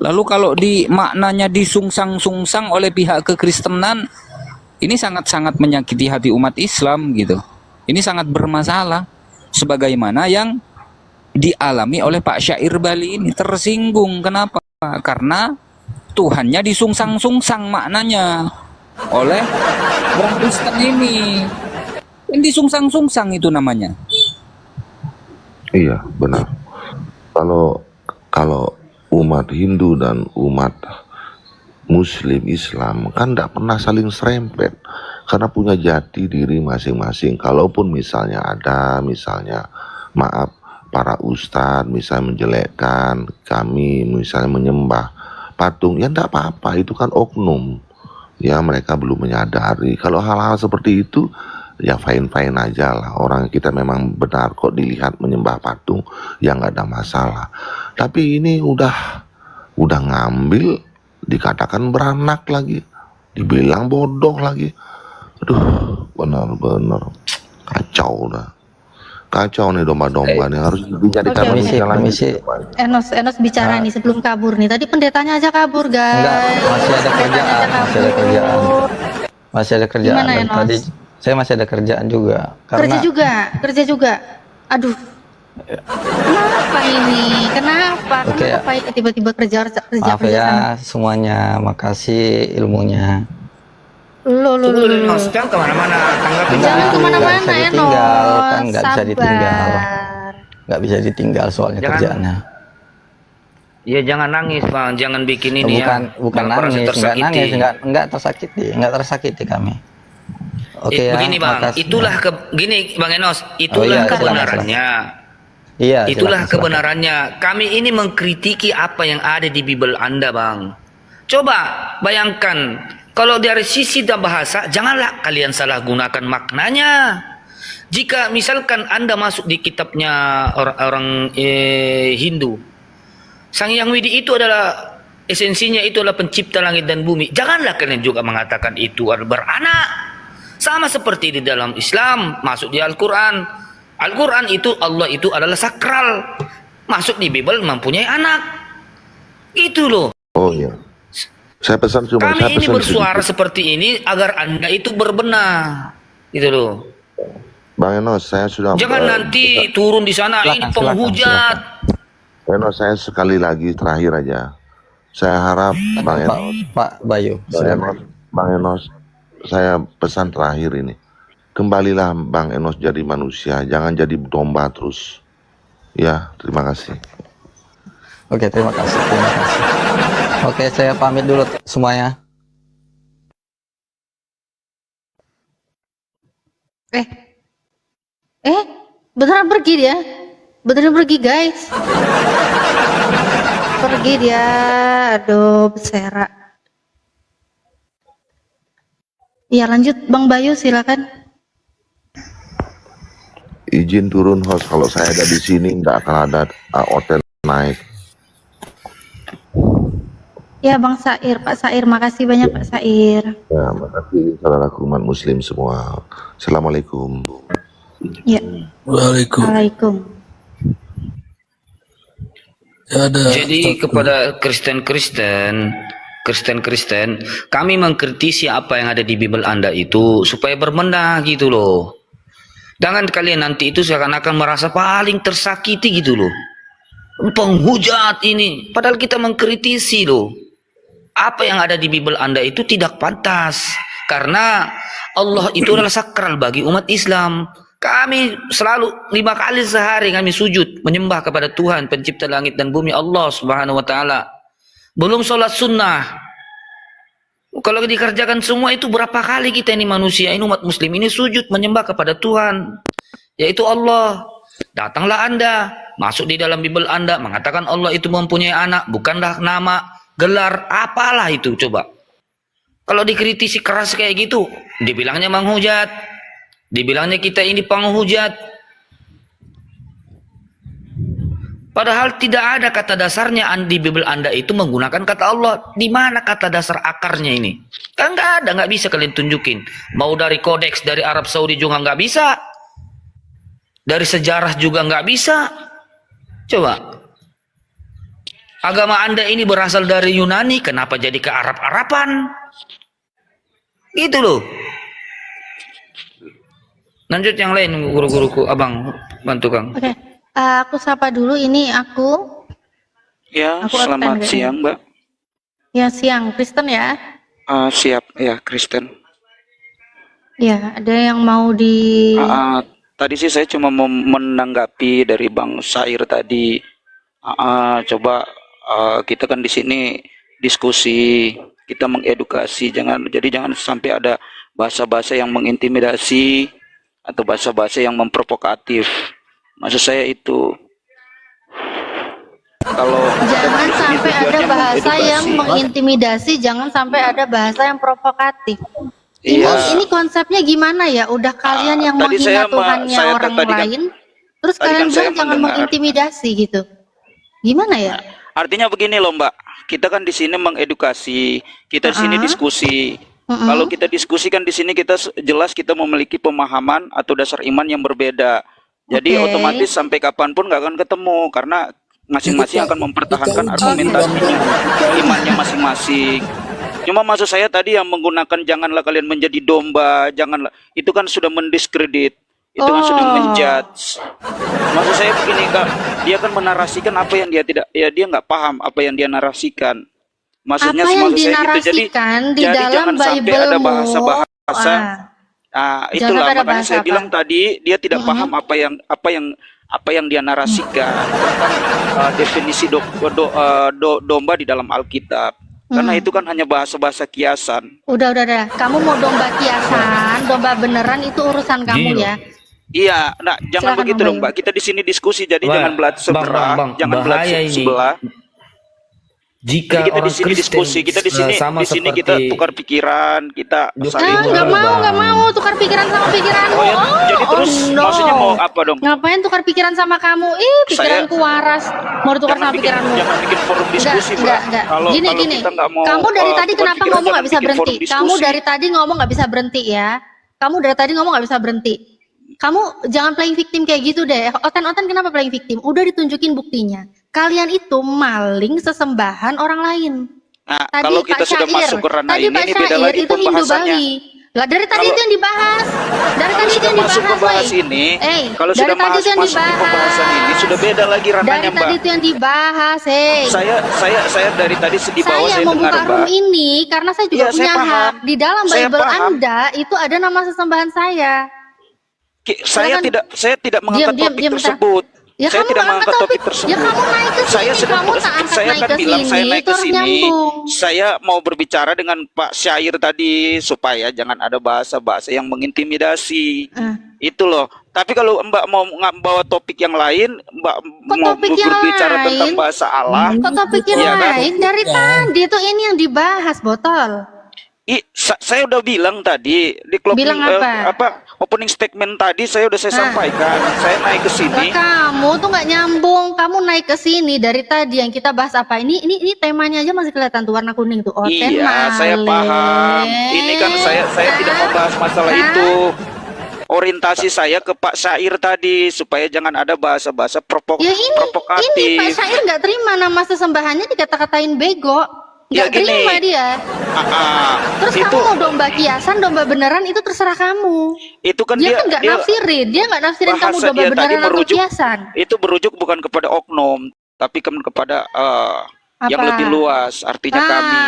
Lalu kalau maknanya disungsang-sungsang oleh pihak kekristenan, ini sangat-sangat menyakiti hati umat Islam gitu. Ini sangat bermasalah. Sebagaimana yang dialami oleh Pak Syair Bali ini, tersinggung. Kenapa? Karena Tuhannya disungsang-sungsang maknanya. oleh orang Kristen ini. Yang disungsang-sungsang itu namanya. Iya, benar. Kalau kalau umat Hindu dan umat Muslim Islam kan tidak pernah saling serempet karena punya jati diri masing-masing. Kalaupun misalnya ada, misalnya maaf para ustadz misalnya menjelekkan kami, misalnya menyembah patung, ya tidak apa-apa, itu kan oknum. Ya mereka belum menyadari. Kalau hal-hal seperti itu ya fine-fine aja lah. Orang kita memang benar kok dilihat menyembah patung, ya nggak ada masalah. Tapi ini udah ngambil, dikatakan beranak lagi, dibilang bodoh lagi. Aduh, benar-benar kacau dah. Kacau nih domba-domba nih, harus dijadikan Oke, manusia lagi. Enos bicara nih sebelum kabur nih. Tadi pendetanya aja kabur, guys. Enggak, masih ada kerjaan, masih ada kerjaan. Gimana, Dan Enos? tadi saya masih ada kerjaan juga. Kerja juga. Aduh. Kenapa ini? Kenapa Oke, ya. ini tiba-tiba kerja Maaf sana? ya semuanya, makasih ilmunya. Lo. Jangan kemana-mana. Tanggapin Jangan Nggak kemana-mana, bisa Enos. ditinggal, kan nggak bisa Sabar. ditinggal. Nggak bisa ditinggal soalnya Jangan. kerjaannya. Ya jangan nangis bang, jangan bikin ini Bukan Jangan merasa nangis, tersakiti. nggak tersakiti kami. Oke ya, begini bang, makasih. gini bang Enos, Oh, itulah iya, kebenarannya. Iya, Itulah silakan. kebenarannya. Kami ini mengkritiki apa yang ada di Bible Anda, Bang. Coba bayangkan, kalau dari sisi dan bahasa, janganlah kalian salah gunakan maknanya. Jika misalkan Anda masuk di kitabnya orang Hindu, Sang Hyang Widi itu adalah esensinya itu adalah pencipta langit dan bumi. Janganlah kalian juga mengatakan itu adalah beranak. Sama seperti di dalam Islam, masuk di Al-Quran. Al-Quran itu Allah itu adalah sakral. Masuk di Bible mempunyai anak. Itu loh. Oh iya. Saya pesan cuma Kami ini pesan bersuara sedikit. seperti ini agar Anda itu berbenah. Gitu loh. Bang Enos, saya sudah Jangan nanti turun di sana ini penghujat. Enos, saya sekali lagi terakhir aja. Saya harap Bang Enos, Pak Bayu, Bang Enos, saya pesan terakhir ini. Kembalilah Bang Enos jadi manusia, jangan jadi domba terus. Ya, terima kasih. Oke, terima kasih. Oke, saya pamit dulu semuanya. Beneran pergi dia? Beneran pergi, guys? Pergi dia. Aduh, bersera. Ya, lanjut Bang Bayu, silakan. Izin turun host, kalau saya ada di sini nggak akan ada hotel naik. Ya, Bang Sair, Pak Sair, makasih banyak Pak Sair. Ya, makasih saudaraku umat muslim semua. Assalamualaikum. Ya, Waalaikumsalam. Ya, ada Jadi kepada Kristen-Kristen, kami mengkritisi apa yang ada di Bible Anda itu supaya berbenah gitu loh. Jangan kalian nanti itu seakan-akan merasa paling tersakiti gitu loh. Penghujat ini, padahal kita mengkritisi loh. Apa yang ada di Bible Anda itu tidak pantas. Karena Allah itu adalah sakral bagi umat Islam. Kami selalu 5 kali sehari kami sujud menyembah kepada Tuhan pencipta langit dan bumi, Allah Subhanahu wa taala. Belum sholat sunnah. Kalau dikerjakan semua itu berapa kali kita ini manusia ini umat muslim ini sujud menyembah kepada Tuhan, yaitu Allah. Datanglah Anda masuk di dalam Bible Anda mengatakan Allah itu mempunyai anak, bukanlah nama, gelar, apalah itu coba. Kalau dikritisi keras kayak gitu, dibilangnya menghujat, dibilangnya kita ini penghujat. Padahal tidak ada kata dasarnya di Bible Anda itu menggunakan kata Allah. Di mana kata dasar akarnya ini? Kan nggak ada, nggak bisa kalian tunjukin. Mau dari kodeks dari Arab Saudi juga nggak bisa. Dari sejarah juga nggak bisa. Coba. Agama Anda ini berasal dari Yunani, kenapa jadi ke Arab-Araban? Gitu loh. Lanjut yang lain, guru-guruku, abang, bantu Kang. Oke. Aku sapa dulu, ini aku. Ya, Aku selamat absen, siang, Mbak. Ya, siang. Kristen ya. Siap ya, Kristen. Ya, ada yang mau di Tadi sih saya cuma mau menanggapi dari Bang Sair tadi. Coba kita kan di sini diskusi, kita mengedukasi, jangan sampai ada bahasa-bahasa yang mengintimidasi atau bahasa-bahasa yang memprovokatif. Maksud saya itu, kalau jangan sampai ada tujuannya bahasa yang mengedukasi. mengintimidasi, jangan sampai ada bahasa yang provokatif. Ini Iya. ini konsepnya gimana ya? Udah kalian yang Tadi menghina saya Tuhannya saya orang tadi kan lain, terus tadi kalian kan saya bilang jangan mendengar. mengintimidasi gitu. Gimana ya? Artinya begini loh Mbak, kita kan di sini mengedukasi, kita di sini diskusi. Kalau kita diskusikan di sini kita jelas kita memiliki pemahaman atau dasar iman yang berbeda. Jadi Oke. otomatis sampai kapanpun nggak akan ketemu karena masing-masing akan mempertahankan argumentasinya, imannya masing-masing. Cuma maksud saya tadi yang menggunakan janganlah kalian menjadi domba, janganlah itu kan sudah mendiskredit, itu kan sudah menjudge. Maksud saya begini Kak, dia kan menarasikan apa yang dia tidak, ya dia nggak paham apa yang dia narasikan. Maksudnya Apa yang maksud saya gitu. dinarasikan di dalam jangan sampai ada Bible-mu. bahasa-bahasa. Jangan Itulah sampai ada makanya bahasa saya apa? bilang tadi dia tidak paham apa yang dia narasikan tentang definisi domba di dalam Alkitab. Karena itu kan hanya bahasa-bahasa kiasan. Udah. Kamu mau domba kiasan, domba beneran itu urusan kamu Gini loh. ya. Iya, nah jangan Silakan, begitu Bang dong Bayu. Mbak. Kita di sini diskusi, jadi Bang, jangan belat sebelah, Bang, jangan belat bahaya ini. sebelah. Jika Jadi kita di orang sini Kristen diskusi, kita di sini sama kita seperti tukar pikiran, kita saling Nggak mau tukar pikiran sama pikiranmu. Oh ya, jadi terus no. maksudnya mau apa dong? Ngapain tukar pikiran sama kamu? Pikiranku waras. Mau ditukar sama pikiranmu? Jangan bikin forum diskusi, Mbak. Enggak. Kalau Gini. kita nggak mau, Kamu dari tadi tukar kenapa pikiran, ngomong nggak jangan bisa bikin berhenti? forum Kamu diskusi. dari tadi ngomong nggak bisa berhenti ya. Kamu dari tadi ngomong nggak bisa berhenti. Kamu jangan playing victim kayak gitu deh. Oten-oten kenapa playing victim? Udah ditunjukin buktinya. Kalian itu maling sesembahan orang lain. Nah, Tadi kalau kita Pak sudah Syair, masuk ke ranah tadi ini Pak beda Syair lagi itu Hindu pembahasannya. Bali. Lah dari tadi Kalau- itu yang dibahas. Dari Kalau tadi itu sudah yang masuk dibahas, pembahasan woy. ini, dari kalau sudah tadi itu yang masuk di pembahasan ini sudah beda lagi Dari ranahnya, Mbak. tadi itu yang dibahas, Saya dari tadi di bawah Saya saya membuka dengar, room Mbak. ini karena saya juga Iya, saya punya paham. hak. Di dalam Saya Bible paham. Anda itu ada nama sesembahan saya. Silakan. Saya tidak mengangkat Diam, topik diam, bentar. tersebut. Ya saya kamu tidak nggak angkat mengangkat topik topik. tersebut. Ya kamu naik ke Saya sini, sedang kamu tak angkat saya naik kan ke bilang saya sini, naik itu ke harus sini. nyambung. Saya mau berbicara dengan Pak Syair tadi supaya jangan ada bahasa-bahasa yang mengintimidasi. Itu loh. Tapi kalau Mbak mau bawa topik yang lain, Mbak mau topik yang berbicara tentang lain? bahasa Allah. Kok topik yang Iya kan? lain? Dari tadi itu ini yang dibahas, botol. Saya udah bilang tadi di closing Bilang apa? opening statement tadi saya udah sampaikan. Saya naik ke sini. Lah kamu tuh nggak nyambung. Kamu naik ke sini dari tadi yang kita bahas apa? Ini temanya aja masih kelihatan tuh warna kuning tuh. Oten Iya, saya Malik. paham. Ini kan saya tidak membahas masalah itu. Orientasi saya ke Pak Syair tadi supaya jangan ada bahasa-bahasa Ya ini provokatif. Pak Syair nggak terima nama sesembahannya dikata-katain bego. Ya, Nggak gini. terima dia. Terus itu kamu mau domba kiasan, domba beneran itu terserah kamu. itu kan Dia dia kan nggak nafsirin, dia nggak nafsirin kamu bahasa domba dia tadi beneran atau merujuk kiasan. itu berujuk bukan kepada oknum tapi kepada yang Apa? lebih luas artinya kami.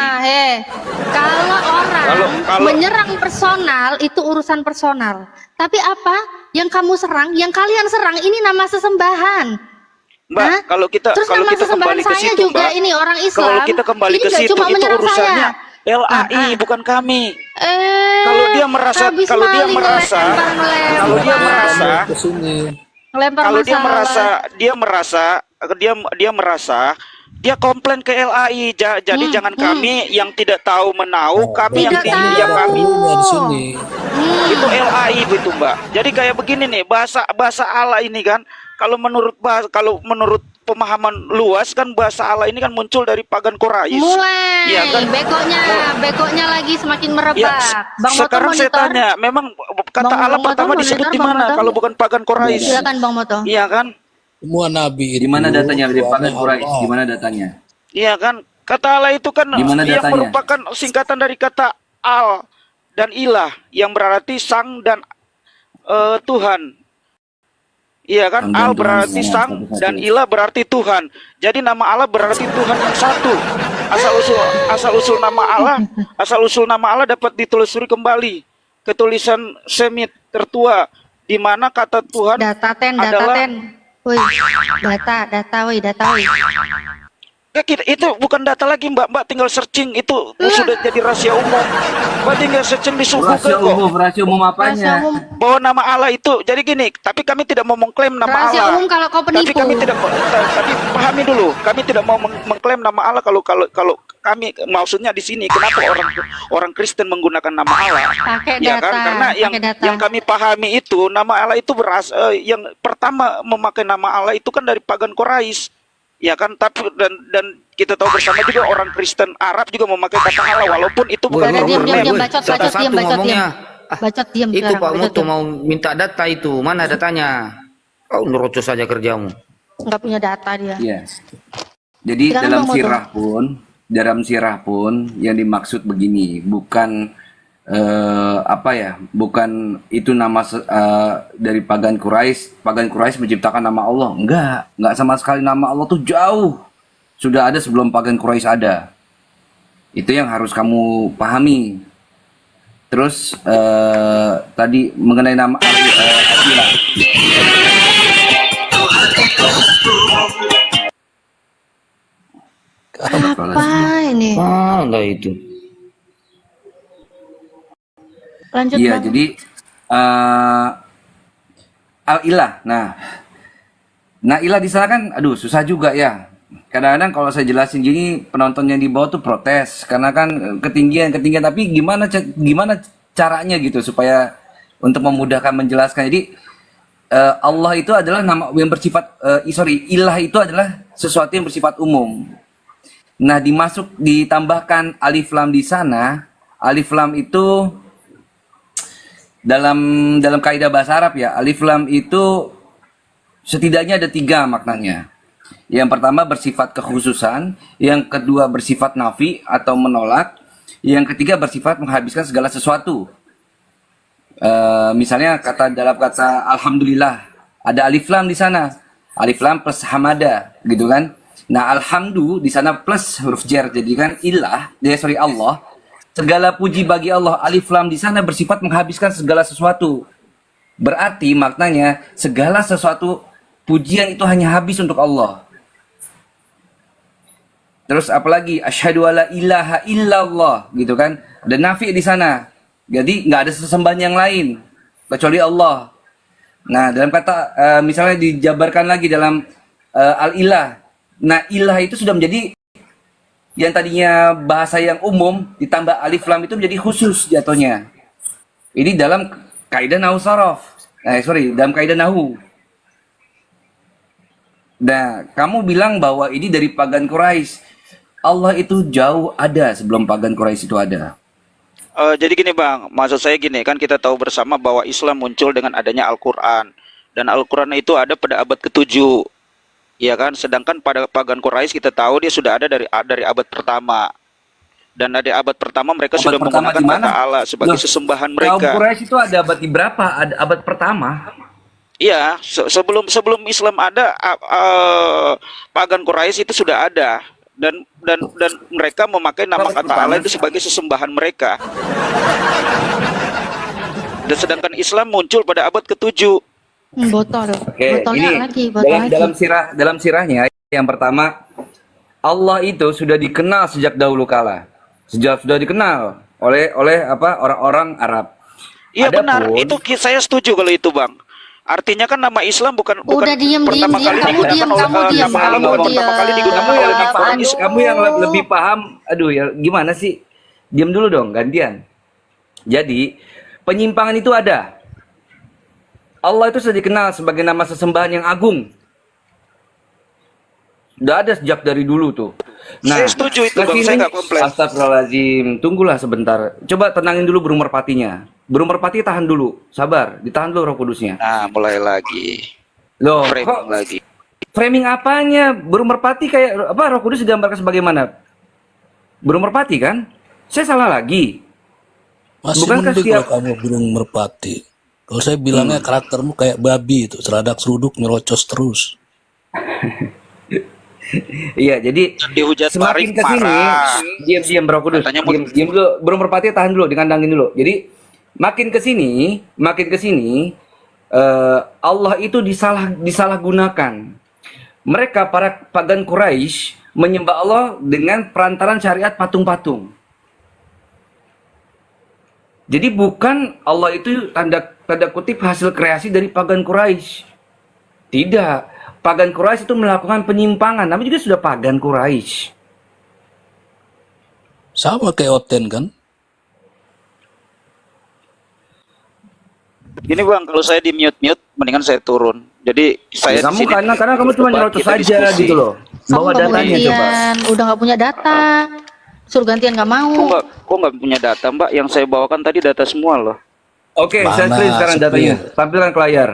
Kalau orang Kalau- menyerang personal itu urusan personal. Tapi apa yang kamu serang, yang kalian serang ini nama sesembahan. Mbak, Hah? kalau kita Terus nama kembali sesembahan ke saya situ, juga Mbak. ini orang Islam. Kalau kita kembali ini ke nggak situ cuma itu menyerang urusannya saya. LAI bukan kami. Kalau dia merasa habis kalau dia maling merasa ngelempar. kalau dia merasa ke sini. Ngelempar kalau dia masalah. merasa dia komplain ke LAI. Jadi jangan kami yang tidak tahu menahu, kami yang Tidak yang kami. Di sini. Itu LAI itu, Mbak. Jadi kayak begini nih, bahasa Allah ini kan kalau menurut pemahaman luas kan bahasa Allah ini kan muncul dari pagan Quraisy. Mulai Iya kan? begonya lagi semakin merebak. Ya, Bang Moto sekarang saya monitor. tanya, memang kata Bang Allah Moto pertama monitor, disebut di Bang mana Moto. kalau bukan pagan Quraisy? Silakan Bang Moto. Iya kan? Semua nabi itu. Di mana datanya dari Tuhannya pagan Quraisy? Allah. Di mana datanya? Iya kan? Kata Allah itu kan Di mana yang datanya? merupakan singkatan dari kata Al dan Ilah yang berarti sang dan Tuhan. Iya kan? Sang dan Al Tuhan, berarti ya, sang satu-satu. dan Ilah berarti Tuhan. Jadi nama Allah berarti Tuhan yang satu. asal usul nama Allah, asal usul nama Allah dapat ditelusuri kembali ke tulisan Semit tertua di mana kata Tuhan Data adalah ten. Woi, data, woi. itu bukan data lagi Mbak tinggal searching itu sudah jadi rahasia umum. Mbak tinggal searching di suku Rahasia umum apanya? bahwa nama Allah itu. Jadi gini, tapi kami tidak mau mengklaim nama Rahasia Allah. umum kalau kau Tapi penipu. kami tidak tapi pahami dulu, kami tidak mau mengklaim nama Allah kalau kami maksudnya di sini kenapa orang Kristen menggunakan nama Allah? Pakai Ya data, kan? Karena pakai data. yang kami pahami itu nama Allah itu yang pertama memakai nama Allah itu kan dari pagan Quraisy. Ya kan, tapi dan kita tahu bersama juga orang Kristen Arab juga memakai kata Allah walaupun itu bukan Udah, diam, problem. bacot, Satu-satu diam. ngomongnya. Bacot, diam Itu sekarang, Pak bacot, Mutu diam. mau minta data itu. Mana datanya? Kau nerocos saja kerjamu. Nggak punya data dia. Yes. Jadi Silakan, dalam Bang Moto. sirah pun yang dimaksud begini, bukan bukan itu nama dari pagan Quraisy. Pagan Quraisy menciptakan nama Allah. Enggak sama sekali. Nama Allah tuh jauh sudah ada sebelum pagan Quraisy ada. Itu yang harus kamu pahami. Terus tadi mengenai nama Abdillah. Apa ini? Anda itu. Lanjut, Iya, Bang. jadi al-ilah. Nah ilah di sana kan, aduh susah juga ya. Kadang-kadang kalau saya jelasin gini, penonton yang di bawah tuh protes karena kan ketinggian. Tapi gimana caranya gitu supaya untuk memudahkan menjelaskan. Jadi Allah itu adalah nama yang bersifat ilah itu adalah sesuatu yang bersifat umum. Nah, ditambahkan alif lam di sana. Alif lam itu dalam kaidah bahasa Arab ya, alif lam itu setidaknya ada 3 maknanya. Yang pertama bersifat kekhususan, yang kedua bersifat nafi atau menolak, yang ketiga bersifat menghabiskan segala sesuatu. Misalnya dalam kata alhamdulillah ada alif lam di sana, alif lam plus hamada gitu kan. Nah, alhamdu di sana plus huruf jar, jadi kan Allah. Segala puji bagi Allah, alif lam di sana bersifat menghabiskan segala sesuatu. Berarti maknanya segala sesuatu pujian itu hanya habis untuk Allah. Terus apalagi asyhadu alla ilaha illallah gitu kan. Ada nafi di sana. Jadi nggak ada sesembahan yang lain kecuali Allah. Nah, dalam kata misalnya dijabarkan lagi dalam al-ilah. Nah, ilah itu sudah menjadi yang tadinya bahasa yang umum ditambah alif lam itu menjadi khusus jatuhnya. Ini dalam kaidah nahwu sharaf. Dalam kaidah nahwu. Nah, kamu bilang bahwa ini dari pagan Quraisy. Allah itu jauh ada sebelum pagan Quraisy itu ada. Jadi gini Bang, maksud saya gini, kan kita tahu bersama bahwa Islam muncul dengan adanya Al-Quran. Dan Al-Quran itu ada pada abad ke-7. Ya kan, sedangkan pada pagan Quraisy kita tahu dia sudah ada dari abad pertama. Dan dari abad pertama mereka sudah menggunakan kata Allah sebagai sesembahan mereka. Kaum Quraisy itu ada abad berapa? Ada abad pertama. Iya, sebelum Islam ada, pagan Quraisy itu sudah ada. Dan mereka memakai nama kata Allah itu sebagai sesembahan mereka. Dan sedangkan Islam muncul pada abad ke-7. Botol. Oke, Botolnya ini lagi. dalam sirahnya yang pertama, Allah itu sudah dikenal sejak dahulu kala. Sudah dikenal oleh orang-orang Arab. Iya benar, itu saya setuju kalau itu Bang. Artinya kan nama Islam bukan Udah diem, pertama kali digunakan nama Allah bukan pertama kali digunakan oleh Kamu yang lebih paham. Aduh ya, gimana sih? Diam dulu dong, gantian. Jadi, penyimpangan itu ada. Allah itu sudah dikenal sebagai nama sesembahan yang agung. Sudah ada sejak dari dulu tuh. Nah, saya setuju itu Bang, saya nggak komplain. Astagfirullahaladzim, tunggulah sebentar. Coba tenangin dulu burung merpatinya. Burung merpati tahan dulu, sabar, ditahan dulu Roh Kudusnya. Nah, mulai lagi. Loh, Framing kok lagi. framing apanya? Burung merpati kayak apa? Roh Kudus digambarkan sebagaimana? Burung merpati kan? Saya salah lagi. Masih Bukankah mending setiap- kalau kamu burung merpati. Kalau saya bilangnya karaktermu kayak babi itu, seradak seruduk nyerocos terus. Iya, jadi Dihujat semakin Marif ke sini, marah. diam Bro Kudus, Katanya mau diam dulu, Bro Merpati tahan dulu, dikandangin dulu. Jadi makin ke sini, Allah itu disalahgunakan. Mereka para pagan Quraisy menyembah Allah dengan perantaran syariat patung-patung. Jadi bukan Allah itu tanda kutip hasil kreasi dari pagan Quraisy. Tidak. Pagan Quraisy itu melakukan penyimpangan. Namanya juga sudah pagan Quraisy. Sama kayak Oten kan? Gini bang, kalau saya di mute mendingan saya turun. Jadi saya Ya, di sini karena kamu cuma debat, nyerocos kita saja diskusi. gitu loh. Kamu Bawa nggak mau datanya coba. gantian, udah nggak punya data. Suruh gantian nggak mau. Kok nggak punya data mbak? Yang saya bawakan tadi data semua loh. Oke, saya Mana, screen sekarang sepil. datanya. Tampilkan ke layar.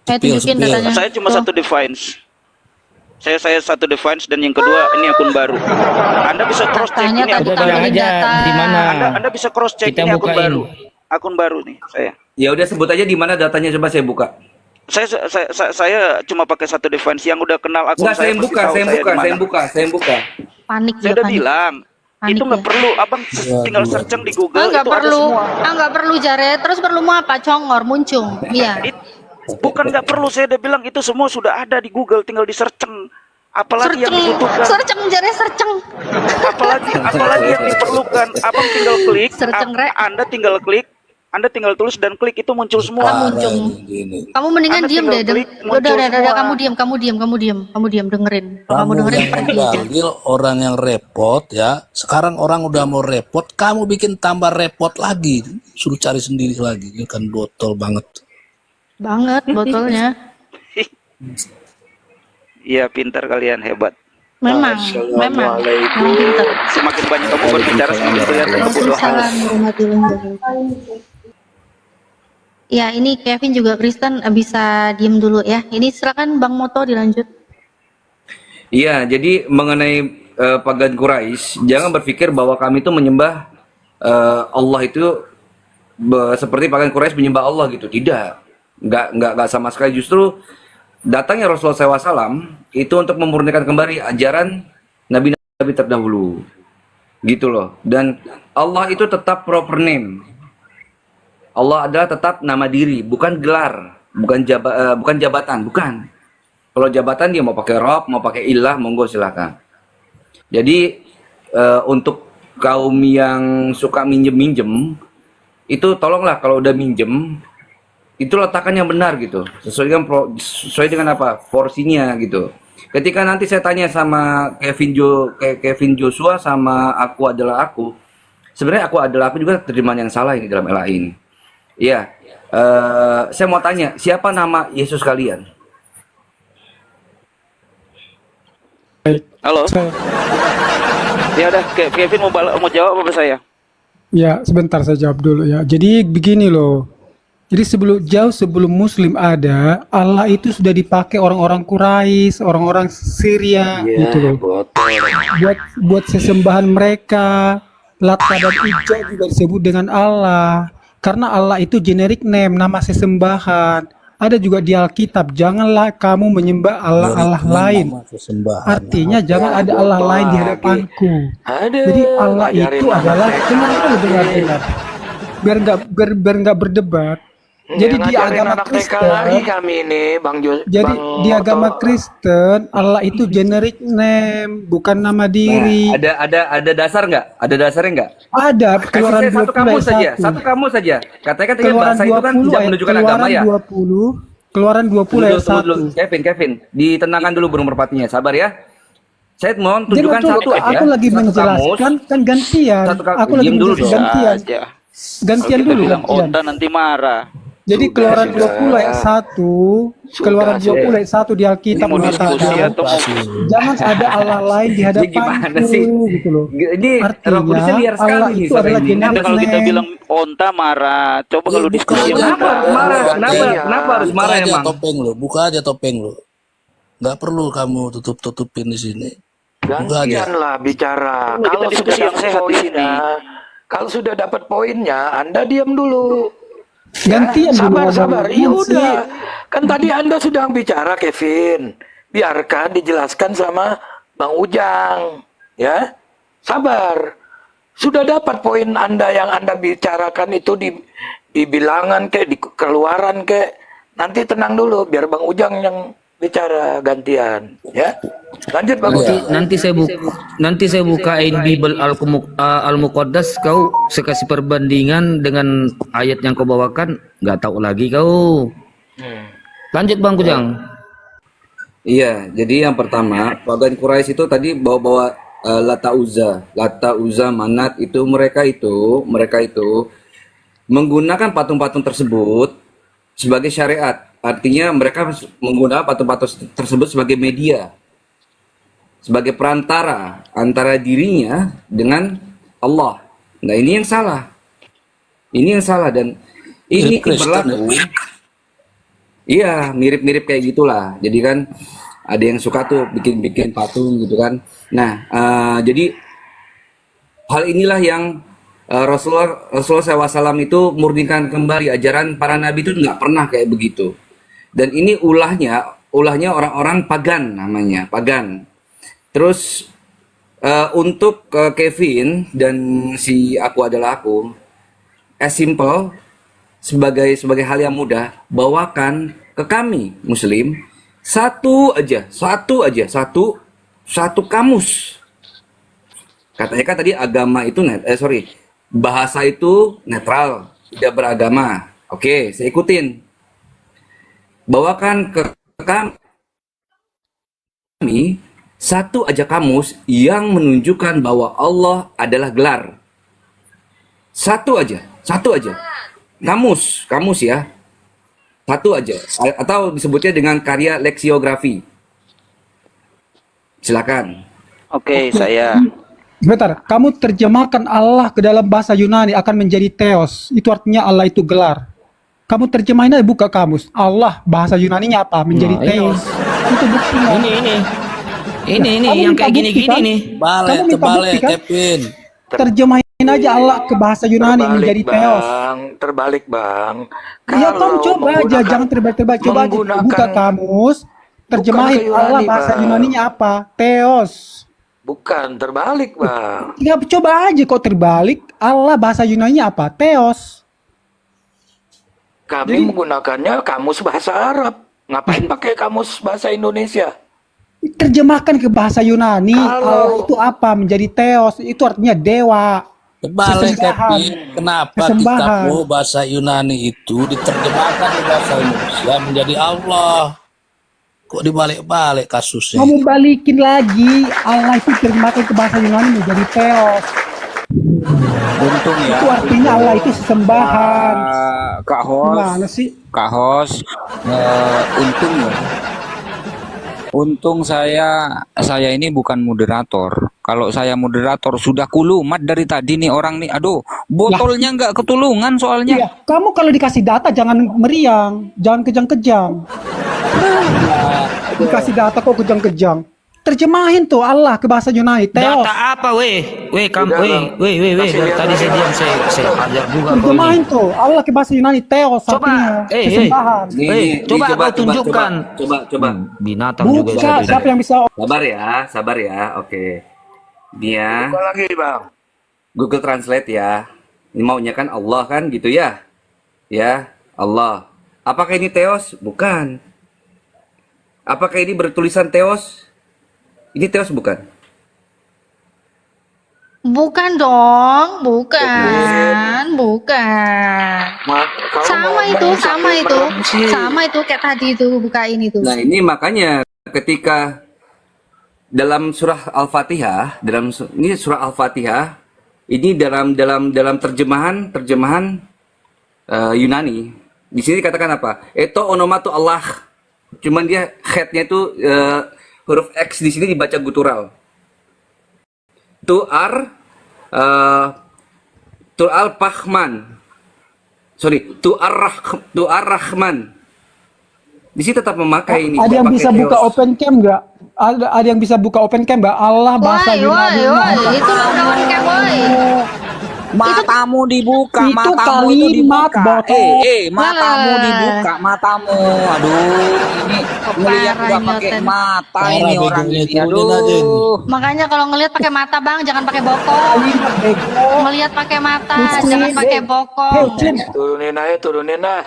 Saya tunjukin Sepil. datanya. Saya cuma Tuh. satu device. Saya satu device dan yang kedua ini akun baru. Anda bisa cross check Katanya ini tadi akun tampilin baru. data. Di mana? Anda bisa cross check Kita ini akun bukain. baru. Akun baru nih saya. Ya udah sebut aja di mana datanya, coba saya buka. Saya cuma pakai satu device yang udah kenal akun Enggak, saya pasti buka, tahu saya di buka, mana. saya buka. Panik Saya dia, udah panik. bilang. Panik Itu nggak ya. perlu, abang tinggal searching di Google Nggak itu ada perlu, semua. nggak perlu Jared. Terus perlu mau apa? Congor, muncung. Iya. Bukan nggak perlu, saya udah bilang itu semua sudah ada di Google, tinggal di searching. Apalagi yang dibutuhkan, Jared, searching. apalagi yang diperlukan, abang tinggal klik, Searching, Rek. Anda tinggal tulis dan klik itu muncul semua. Muncung. Gini. Kamu mendingan Anda diem tinggal deh. klik, Udah, muncul udah, semua. kamu diam, dengerin. Kalau kamu dengerin yang pergi aja. mengganggu orang yang repot ya. Sekarang orang udah mau repot, kamu bikin tambah repot lagi. Suruh cari sendiri lagi. Ini kan botol banget. Banget botolnya. Iya, pintar kalian, hebat. Memang pintar. Semakin banyak kamu berbicara, semakin kelihatan kebodohan. Waalaikumsalam warahmatullahi wabarakatuh. Ya, ini Kevin juga Kristen bisa diem dulu ya. Ini silakan Bang Moto dilanjut. Iya, jadi mengenai pagan Quraisy, jangan berpikir bahwa kami itu menyembah Allah itu seperti pagan Quraisy menyembah Allah gitu. Tidak. Enggak sama sekali. Justru datangnya Rasulullah SAW itu untuk memurnikan kembali ajaran nabi-nabi terdahulu. Gitu loh. Dan Allah itu tetap proper name. Allah adalah tetap nama diri, bukan gelar, bukan jabatan, bukan. Kalau jabatan dia mau pakai Rob, mau pakai ilah, monggo silakan. Jadi untuk kaum yang suka minjem-minjem, itu tolonglah kalau udah minjem, itu letakkan yang benar gitu, sesuai dengan apa porsinya gitu. Ketika nanti saya tanya sama Kevin Joshua sama aku adalah aku, sebenarnya aku adalah aku juga terjemahan yang salah ini dalam LA ini. Iya, saya mau tanya, siapa nama Yesus kalian? Halo. Ya udah, Kevin mau jawab apa saya? Ya, sebentar saya jawab dulu ya. Jadi begini loh. Jadi sebelum Muslim ada, Allah itu sudah dipakai orang-orang Quraisy, orang-orang Syria gitu loh. Buat sesembahan mereka, Lata dan Uzza juga disebut dengan Allah. Karena Allah itu generic name, nama sesembahan. Ada juga di Alkitab, janganlah kamu menyembah Allah lain. Artinya jangan ada Allah lain di hadapanku. Jadi Allah itu adalah, dengar. Biar nggak berdebat. Jadi di agama Kristen, di agama Kristen Allah itu generic name, bukan nama diri. Ada dasar nggak? Ada dasarnya nggak? Ada. Keluaran Kasih saya satu kamus saja. Katakan Keluaran bahasa itu kan tidak menunjukkan agama ya. Keluaran 20 ayat 1. Kevin, ditenangkan dulu burung merpatinya. Sabar ya. Saya mohon tunjukkan Jangan, satu aja. aku lagi satu menjelaskan kamus. kan gantian. Aku lagi Diam dulu menjelaskan dong. gantian. Aja. Gantian Kalau kita dulu bilang gantian. Onda nanti marah. Jadi keluaran 20 ayat 1, keluaran 20 ayat 1 di Alkitab Ini mau diskusi mengatakan atau jangan ada Allah lain di Ini gimana hadapanku sih? gitu loh. Ini Roh Artinya Kudusnya liar sekali Allah nih itu sore adalah ini. generic Kalau kita name. bilang Onta marah, coba kalau diskusi yang Kenapa harus marah? Kenapa harus Buka marah aja emang? topeng lo, buka aja topeng lo. Nggak perlu kamu tutupin di sini. Buka aja. Gantianlah bicara. Kita Kalau diskusi sudah yang dapat sehat di sini. poinnya, kalau sudah dapat poinnya, Anda diam dulu. Gantian dulu Sabar. ngomong. Iya udah. Kan tadi Anda sudah bicara, Kevin. Biarkan dijelaskan sama Bang Ujang, ya. Sabar. Sudah dapat poin Anda yang Anda bicarakan itu di bilangan kek, di keluaran kek. Nanti tenang dulu biar Bang Ujang yang bicara gantian, ya. Lanjut Bang Ujang. Nanti saya bukain Bible Al-Muqaddas, kau saya kasih perbandingan dengan ayat yang kau bawakan, nggak tahu lagi kau. Lanjut Bang Ujang. Iya, jadi yang pertama, pagan Quraisy itu tadi bawa-bawa Lata Uzza, Manat itu mereka itu menggunakan patung-patung tersebut sebagai syariat. Artinya mereka menggunakan patung-patung tersebut sebagai media, sebagai perantara antara dirinya dengan Allah. Nah, ini yang salah. Ini yang salah dan ini berlaku. Iya, mirip-mirip kayak gitulah. Jadi kan ada yang suka tuh bikin-bikin patung gitu kan. Nah, jadi hal inilah yang Rasulullah SAW itu murnikan kembali ajaran para nabi itu nggak pernah kayak begitu. Dan ini ulahnya orang-orang pagan namanya, pagan. Terus untuk Kevin dan si Aku Adalah Aku, as simple sebagai hal yang mudah, bawakan ke kami Muslim satu kamus. Katanya kan tadi agama itu bahasa itu netral, tidak beragama. Oke, saya ikutin. Bawakan ke kami satu aja kamus yang menunjukkan bahwa Allah adalah gelar. Satu aja. Kamus ya. Satu aja. Atau disebutnya dengan karya leksiografi. Silakan. Oke, saya. Bentar, kamu terjemahkan Allah ke dalam bahasa Yunani akan menjadi theos. Itu artinya Allah itu gelar. Kamu terjemahin aja, buka kamus. Allah bahasa Yunaninya apa? Menjadi theos. Itu buktinya. Ini yang kayak gini-gini nih. Terbalik, Kevin. Terjemahin aja Allah ke bahasa Yunani menjadi theos. Terbalik bang. Ya kamu coba aja, jangan terbalik-terbalik. Coba aja buka kamus, terjemahin Allah bahasa Yunaninya apa? Theos. Bukan terbalik bang. Ya coba aja kok terbalik. Allah bahasa Yunaninya apa? Theos. Kami menggunakannya kamus bahasa Arab. Ngapain pakai kamus bahasa Indonesia? Terjemahkan ke bahasa Yunani. Allah itu apa? Menjadi theos. Itu artinya dewa. Terbalik, Kevin. Kenapa kitabmu bahasa Yunani itu diterjemahkan ke bahasa Indonesia menjadi Allah? Kok dibalik-balik kasusnya? Kamu balikin lagi. Allah itu terjemahkan ke bahasa Yunani menjadi theos. Untung ya. Itu artinya Allah itu sesembahan. Kak Hos. Gimana sih? Kak Hos. Untung ya. Untung saya ini bukan moderator. Kalau saya moderator sudah kulumat dari tadi nih orang nih. Aduh, botolnya nggak ketulungan soalnya. Iya, kamu kalau dikasih data jangan meriang, jangan kejang-kejang. Dikasih data kok kejang-kejang. Terjemahin tuh Allah ke bahasa Yunani. Theos. Data apa weh? Tadi saya diam, saya ajar juga. Terjemahin tuh Allah ke bahasa Yunani. Theos. Coba, kesembahan. Coba kau tunjukkan. Coba. Binatang juga. Siapa yang bisa? Sabar ya. Oke. Dia. Coba lagi bang. Google Translate ya. Ini maunya kan Allah kan gitu ya. Ya, Allah. Apakah ini theos? Bukan. Apakah ini bertulisan theos? Ini theos bukan? Bukan dong, bukan. Sama itu kayak tadi itu bukain itu. Nah, ini makanya ketika dalam surah Al-Fatihah, ini surah Al-Fatihah, ini dalam terjemahan Yunani. Di sini dikatakan apa? Eto onomatu Allah. Cuman dia headnya itu huruf X di sini dibaca gutural. Tu'ar Pahman. Tu'ar Rahman. Di sini tetap memakai ini. Ada yang bisa buka open cam nggak? Ada yang bisa buka open cam nggak? Allah bahasa Yunani. Itu lawan cam, woi. Matamu dibuka, itu matamu itu kalimat dibuka. bodoh. Matamu dibuka, matamu. Aduh, ini ngelihat parah nggak ini, pakai Oten. mata Parah ini orang begonya, ini. turunin aja ini. Makanya kalau ngelihat pakai mata bang, jangan pakai bokong. Ngelihat pakai mata, jangan pakai bokong. Turunin aja, turunin dah.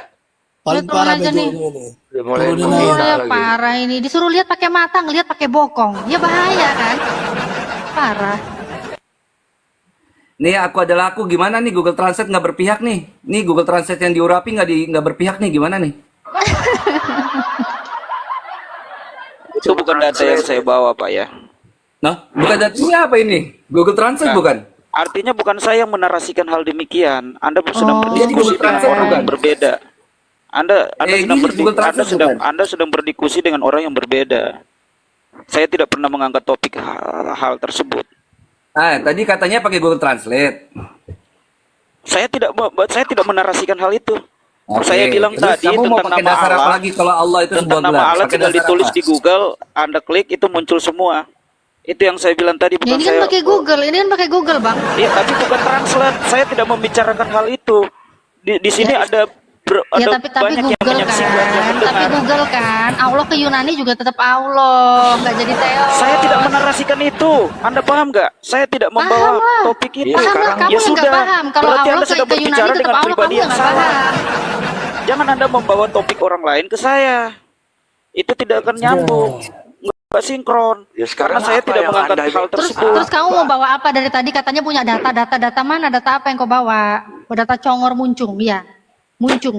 Paling Turun parah aja nih. begonya nih. Udah mulai Turunin Oh, aja. menghina ya lagi. parah ini. Disuruh lihat pakai mata, ngelihat pakai bokong. Ya bahaya kan? Parah. Nih aku adalah aku, gimana nih Google Translate nggak berpihak nih? Nih Google Translate yang diurapi nggak berpihak nih, gimana nih? Itu bukan data yang saya bawa Pak ya. Nah, bukan data apa ini? Google Translate Nah, bukan? artinya bukan saya yang menarasikan hal demikian. Anda sedang Jadi berdiskusi Google dengan Translate orang bukan? yang berbeda. Anda ini sedang Google Translate bukan? Anda sedang berdiskusi dengan orang yang berbeda. Saya tidak pernah mengangkat topik hal tersebut. Tadi katanya pakai Google Translate. Saya tidak menarasikan hal itu. Oke. Saya bilang Terus tadi kamu mau tentang pakai nama dasar apa Allah. lagi kalau Allah itu Tentang sebuah nama gelar? Allah Pakai tinggal dasar ditulis apa? di Google, Anda klik itu muncul semua. Itu yang saya bilang tadi, Ya, bukan ini kan saya. pakai Google, ini kan pakai Google bang. Iya, tapi bukan translate. Saya tidak membicarakan hal itu. Di sini Ya. ada Ya ada tapi banyak yang Google menyaksikan, yang kan, tapi mendengar. Google kan, Allah ke Yunani juga tetap Allah, nggak jadi teos. Saya tidak menarasikan itu. Anda paham nggak? Saya tidak membawa Paham lah. topik itu. Paham lah, kamu Ya yang nggak sudah. paham. Kalau Berarti Allah Anda sedang ke Yunani berbicara tetap dengan Allah, pribadi kamu yang nggak salah. paham. Jangan Anda membawa topik orang lain ke saya. Itu tidak akan nyambung. Nggak sinkron. Ya sekarang Karena saya apa tidak yang mengangkat Anda hal Terus tersebut. kamu mau bawa apa dari tadi? Katanya punya data mana? Data apa yang kau bawa? Oh, data congor muncung, ya. Muncung.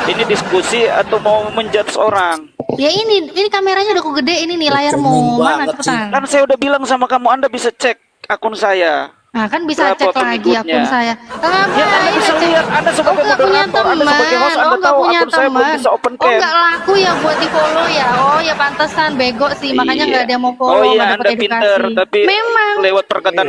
Ini diskusi atau mau menjudge orang? Ya ini kameranya udah gede ini nih layarmu. Mana cepetan? Kan saya udah bilang sama kamu, Anda bisa cek akun saya. Nah kan bisa Berapa cek lagi pengikutnya? akun saya. Ya, Anda bisa lihat. Anda sebagai nggak punya moderator, Anda teman. sebagai host, Anda Oh nggak tahu punya akun saya belum teman. bisa open Oh cam. nggak laku ya buat di follow ya. Oh ya pantesan bego sih makanya nggak ada yang mau follow. Oh nggak iya, dapat Anda edukasi. pinter, tapi Memang. lewat perkataan